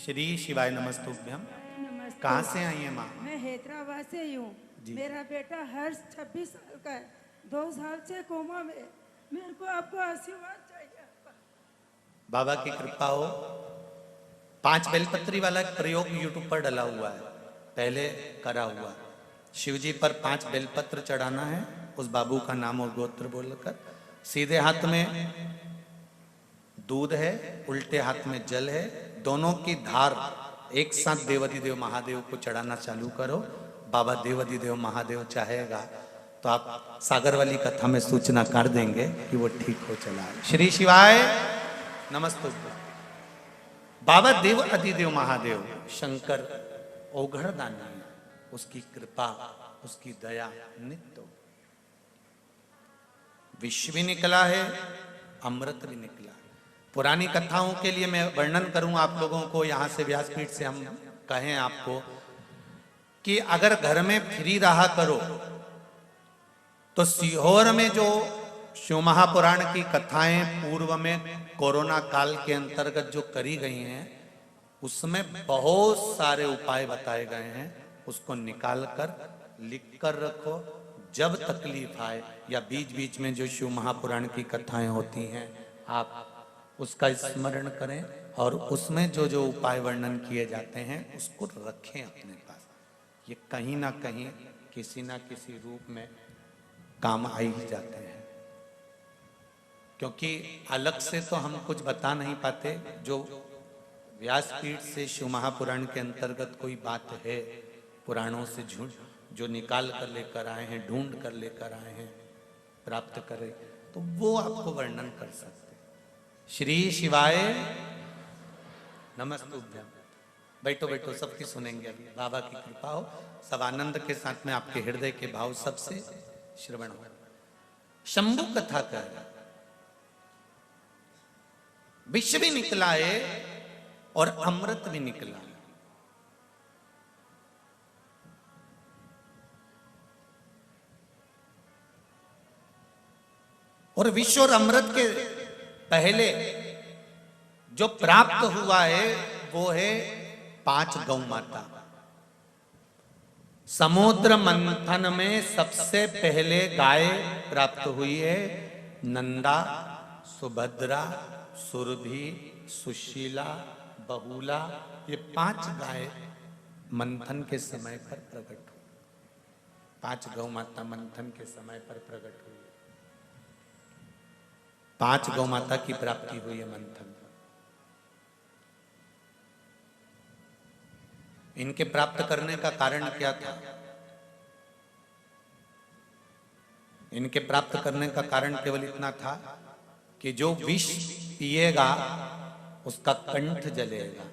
S1: श्री शिवाय नमस्तुभ्यं।
S4: नमस्ते।
S1: कहाँ से आई है माँ?
S4: मैं हैदराबाद से ही हूँ।
S1: जी।
S4: मेरा बेटा हर्ष 26 साल का है, 2 साल से कोमा में है। मेरे को आपको आशीर्वाद चाहिए आपका।
S1: बाबा की कृपा हो। 5 बेलपत्री वाला एक प्रयोग यूट्यूब पर डला हुआ है, पहले करा हुआ। शिव जी पर 5 बेलपत्र चढ़ाना है, उस बाबू का नाम और गोत्र बोलकर। सीधे हाथ में दूध है, उल्टे हाथ में जल है, दोनों की धार एक साथ देवाधिदेव महादेव को चढ़ाना चालू करो। बाबा देवाधिदेव महादेव चाहेगा तो आप सागर वाली कथा में सूचना कर देंगे कि वो ठीक हो चला। श्री शिवाय नमस्तुभ्यं। बाबा देव अधिदेव महादेव शंकर औघड़ दानी, उसकी कृपा, उसकी दया नित्य। विष भी निकला है, अमृत भी निकला। पुरानी कथाओं के लिए मैं वर्णन करूं आप लोगों को, यहां से व्यासपीठ से हम कहें आपको कि अगर घर में फ्री रहा करो तो सीहोर में जो शिव महापुराण की कथाएं पूर्व में कोरोना काल के अंतर्गत जो करी गई हैं, उसमें बहुत सारे उपाय बताए गए हैं। उसको निकाल कर लिख कर रखो। जब तकलीफ आए या बीच बीच में जो शिव महापुराण की कथाएं होती हैं, आप उसका स्मरण करें और उसमें जो जो उपाय वर्णन किए जाते हैं उसको रखें अपने पास। ये कहीं ना कहीं किसी ना किसी रूप में काम आ ही जाते हैं, क्योंकि अलग से तो हम कुछ बता नहीं पाते। जो व्यासपीठ से शिव महापुराण के अंतर्गत कोई बात है, पुराणों से झूठ जो निकाल कर लेकर आए हैं, ढूंढ कर लेकर आए हैं, प्राप्त करें, तो वो आपको वर्णन कर सकते। श्री शिवाय नमस्तुभ्यं। बैठो बैठो, सबकी सुनेंगे अभी। बाबा की कृपा हो, सब आनंद के साथ में आपके हृदय के भाव सबसे श्रवण हो। शंभु कथा कर विष भी निकला है और अमृत भी निकला। और विष और अमृत के पहले जो प्राप्त हुआ है वो है 5 गौ माता। समुद्र मंथन में सबसे पहले गाय प्राप्त हुई है नंदा, सुभद्रा, सुरभि, सुशीला, बहुला, ये 5 गाय मंथन के समय पर प्रकट हुई। 5 गौ माता मंथन के समय पर प्रकट हुई। 5 गौ माता की प्राप्ति हुई है मंथन। इनके प्राप्त करने का कारण क्या था? इनके प्राप्त करने का कारण केवल इतना था कि जो विष पिएगा उसका कंठ जलेगा।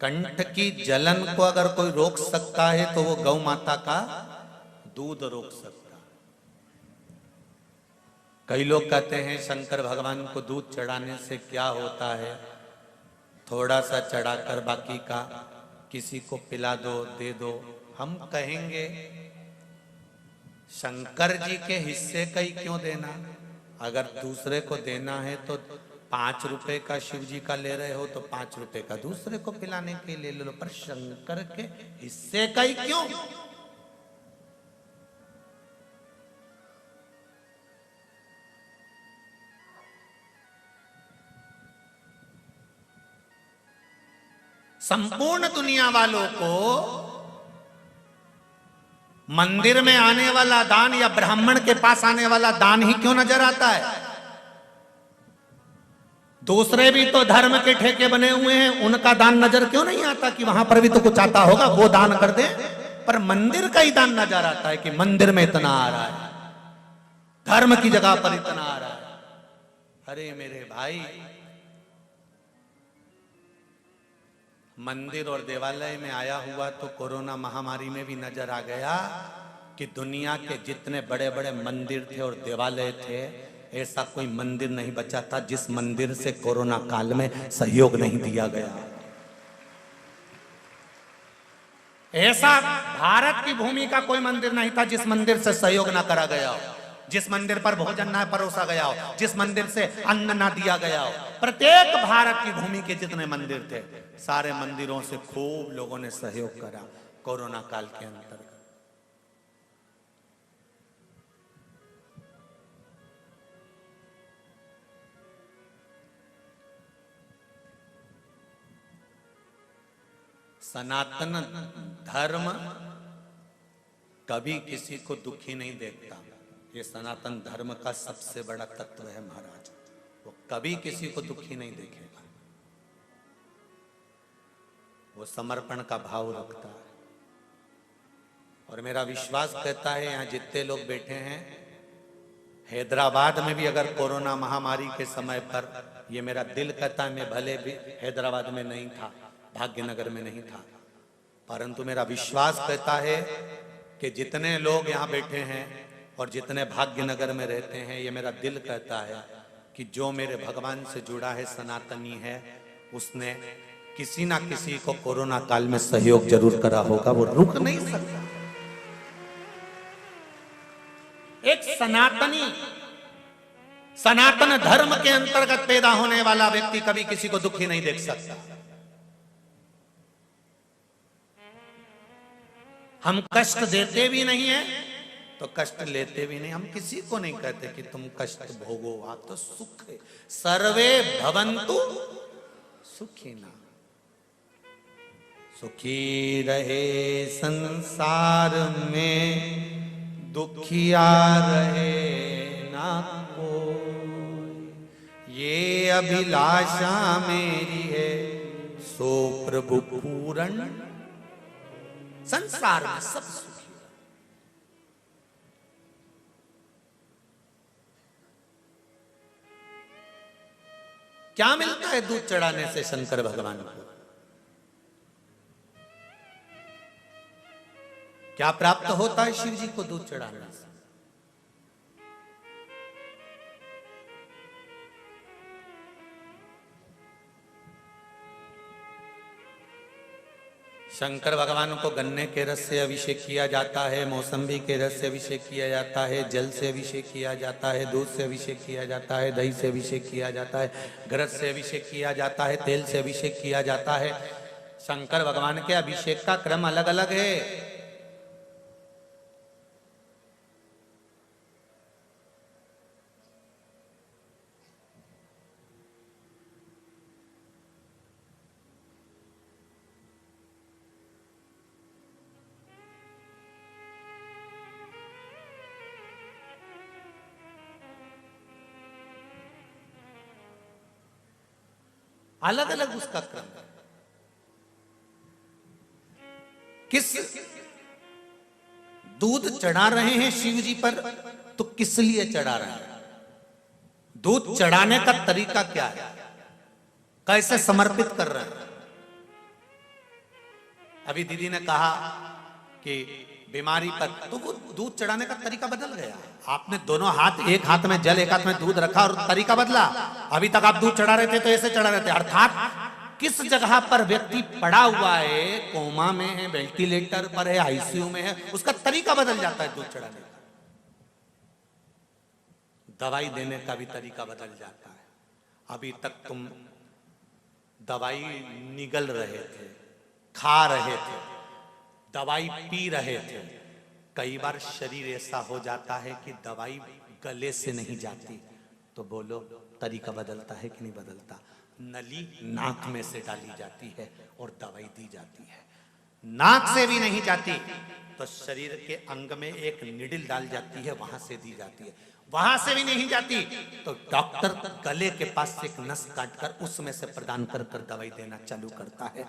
S1: कंठ की जलन को अगर कोई रोक सकता है तो वो गौ माता का दूध रोक सकता है। कई लोग कहते हैं शंकर भगवान को दूध चढ़ाने से क्या होता है, थोड़ा सा चढ़ाकर बाकी का किसी को पिला दो, दे दो। हम कहेंगे शंकर जी के हिस्से का ही क्यों देना? अगर दूसरे को देना है तो 5 रुपए का शिव जी का ले रहे हो तो 5 रुपए का दूसरे को पिलाने के लिए ले लो, पर शंकर के हिस्से का ही क्यों? संपूर्ण दुनिया वालों को मंदिर में आने वाला दान या ब्राह्मण के पास आने वाला दान ही क्यों नजर आता है? दूसरे भी तो धर्म के ठेके बने हुए हैं, उनका दान नजर क्यों नहीं आता कि वहां पर भी तो कुछ आता होगा, वो दान कर दे। पर मंदिर का ही दान नजर आता है कि मंदिर में इतना आ रहा है, धर्म की जगह पर इतना आ रहा है। अरे मेरे भाई, मंदिर और देवालय में आया हुआ तो कोरोना महामारी में भी नजर आ गया कि दुनिया के जितने बड़े बड़े मंदिर थे और देवालय थे, ऐसा कोई मंदिर नहीं बचा था जिस मंदिर से कोरोना काल में सहयोग नहीं दिया गया। ऐसा भारत की भूमि का कोई मंदिर नहीं था जिस मंदिर से सहयोग ना करा गया हो, जिस मंदिर पर भोजन ना परोसा गया हो, जिस मंदिर से अन्न ना दिया गया हो। प्रत्येक भारत की भूमि के जितने मंदिर थे, सारे मंदिरों से खूब लोगों ने सहयोग करा कोरोना काल के अंतर्गत। सनातन धर्म कभी किसी को दुखी नहीं देखता। ये सनातन धर्म का सबसे बड़ा तत्व है महाराज, वो कभी किसी को दुखी नहीं देखेगा। वो समर्पण का भाव रखता है। और मेरा विश्वास कहता है यहाँ जितने लोग बैठे हैं, हैदराबाद में भी अगर कोरोना महामारी के समय पर, ये मेरा दिल कहता है, मैं भले भी हैदराबाद में नहीं था, भाग्यनगर में नहीं था, परंतु मेरा विश्वास कहता है कि जितने लोग यहाँ बैठे हैं और जितने भाग्यनगर में रहते हैं, ये मेरा दिल कहता है कि जो मेरे भगवान से जुड़ा है, सनातनी है, उसने किसी ना किसी को कोरोना काल में सहयोग जरूर करा होगा। वो रुक नहीं सकता। एक सनातनी, सनातन धर्म के अंतर्गत पैदा होने वाला व्यक्ति कभी किसी को दुखी नहीं देख सकता। हम कष्ट देते भी नहीं है तो कष्ट लेते भी नहीं। हम किसी को नहीं कहते कि तुम कष्ट भोगो, आप तो सुख है। सर्वे भवन्तु सुखिना, सुखी रहे संसार में, दुखिया रहे ना कोई। ये अभिलाषा मेरी है, सो प्रभु पूर्ण संसार में सब सुखी। क्या मिलता है दूध चढ़ाने से शंकर भगवान को? क्या प्राप्त होता है शिव जी को दूध चढ़ाने से? शंकर भगवान को गन्ने के रस से अभिषेक किया जाता है, मौसम्बी के रस से अभिषेक किया जाता है, जल से अभिषेक किया जाता है, दूध से अभिषेक किया जाता है, दही से अभिषेक किया जाता है, घृत से अभिषेक किया जाता है, तेल से अभिषेक किया जाता है। शंकर भगवान के अभिषेक का क्रम अलग अलग है। अलग अलग उसका क्रम है। किस दूध चढ़ा रहे हैं शिव जी पर, तो किस लिए चढ़ा रहे हैं? दूध चढ़ाने का तरीका क्या है, कैसे समर्पित कर रहे हैं? अभी दीदी ने कहा कि बीमारी पर, तो वो दूध चढ़ाने का तरीका बदल गया। आपने दोनों हाथ, एक हाथ में जल एक हाथ में दूध रखा और तरीका बदला। अभी तक आप दूध चढ़ा रहे थे तो ऐसे चढ़ा रहे थे। अर्थात किस जगह पर व्यक्ति पड़ा हुआ है, कोमा में है, वेंटिलेटर पर है, आईसीयू में है, उसका तरीका बदल जाता है दूध चढ़ाने का। दवाई देने का भी तरीका बदल जाता है। अभी तक तुम दवाई निगल रहे थे, खा रहे थे, दवाई पी रहे थे। कई बार शरीर ऐसा हो जाता है कि दवाई गले से नहीं जाती, तो बोलो तरीका बदलता है कि नहीं बदलता? नली नाक में से डाली जाती है और दवाई दी जाती है। नाक से भी नहीं जाती तो शरीर के अंग में एक निडिल डाल जाती है, वहां से दी जाती है। वहां से भी नहीं जाती तो डॉक्टर गले के पास से एक नस काटकर उसमें से प्रदान कर दवाई देना चालू करता है।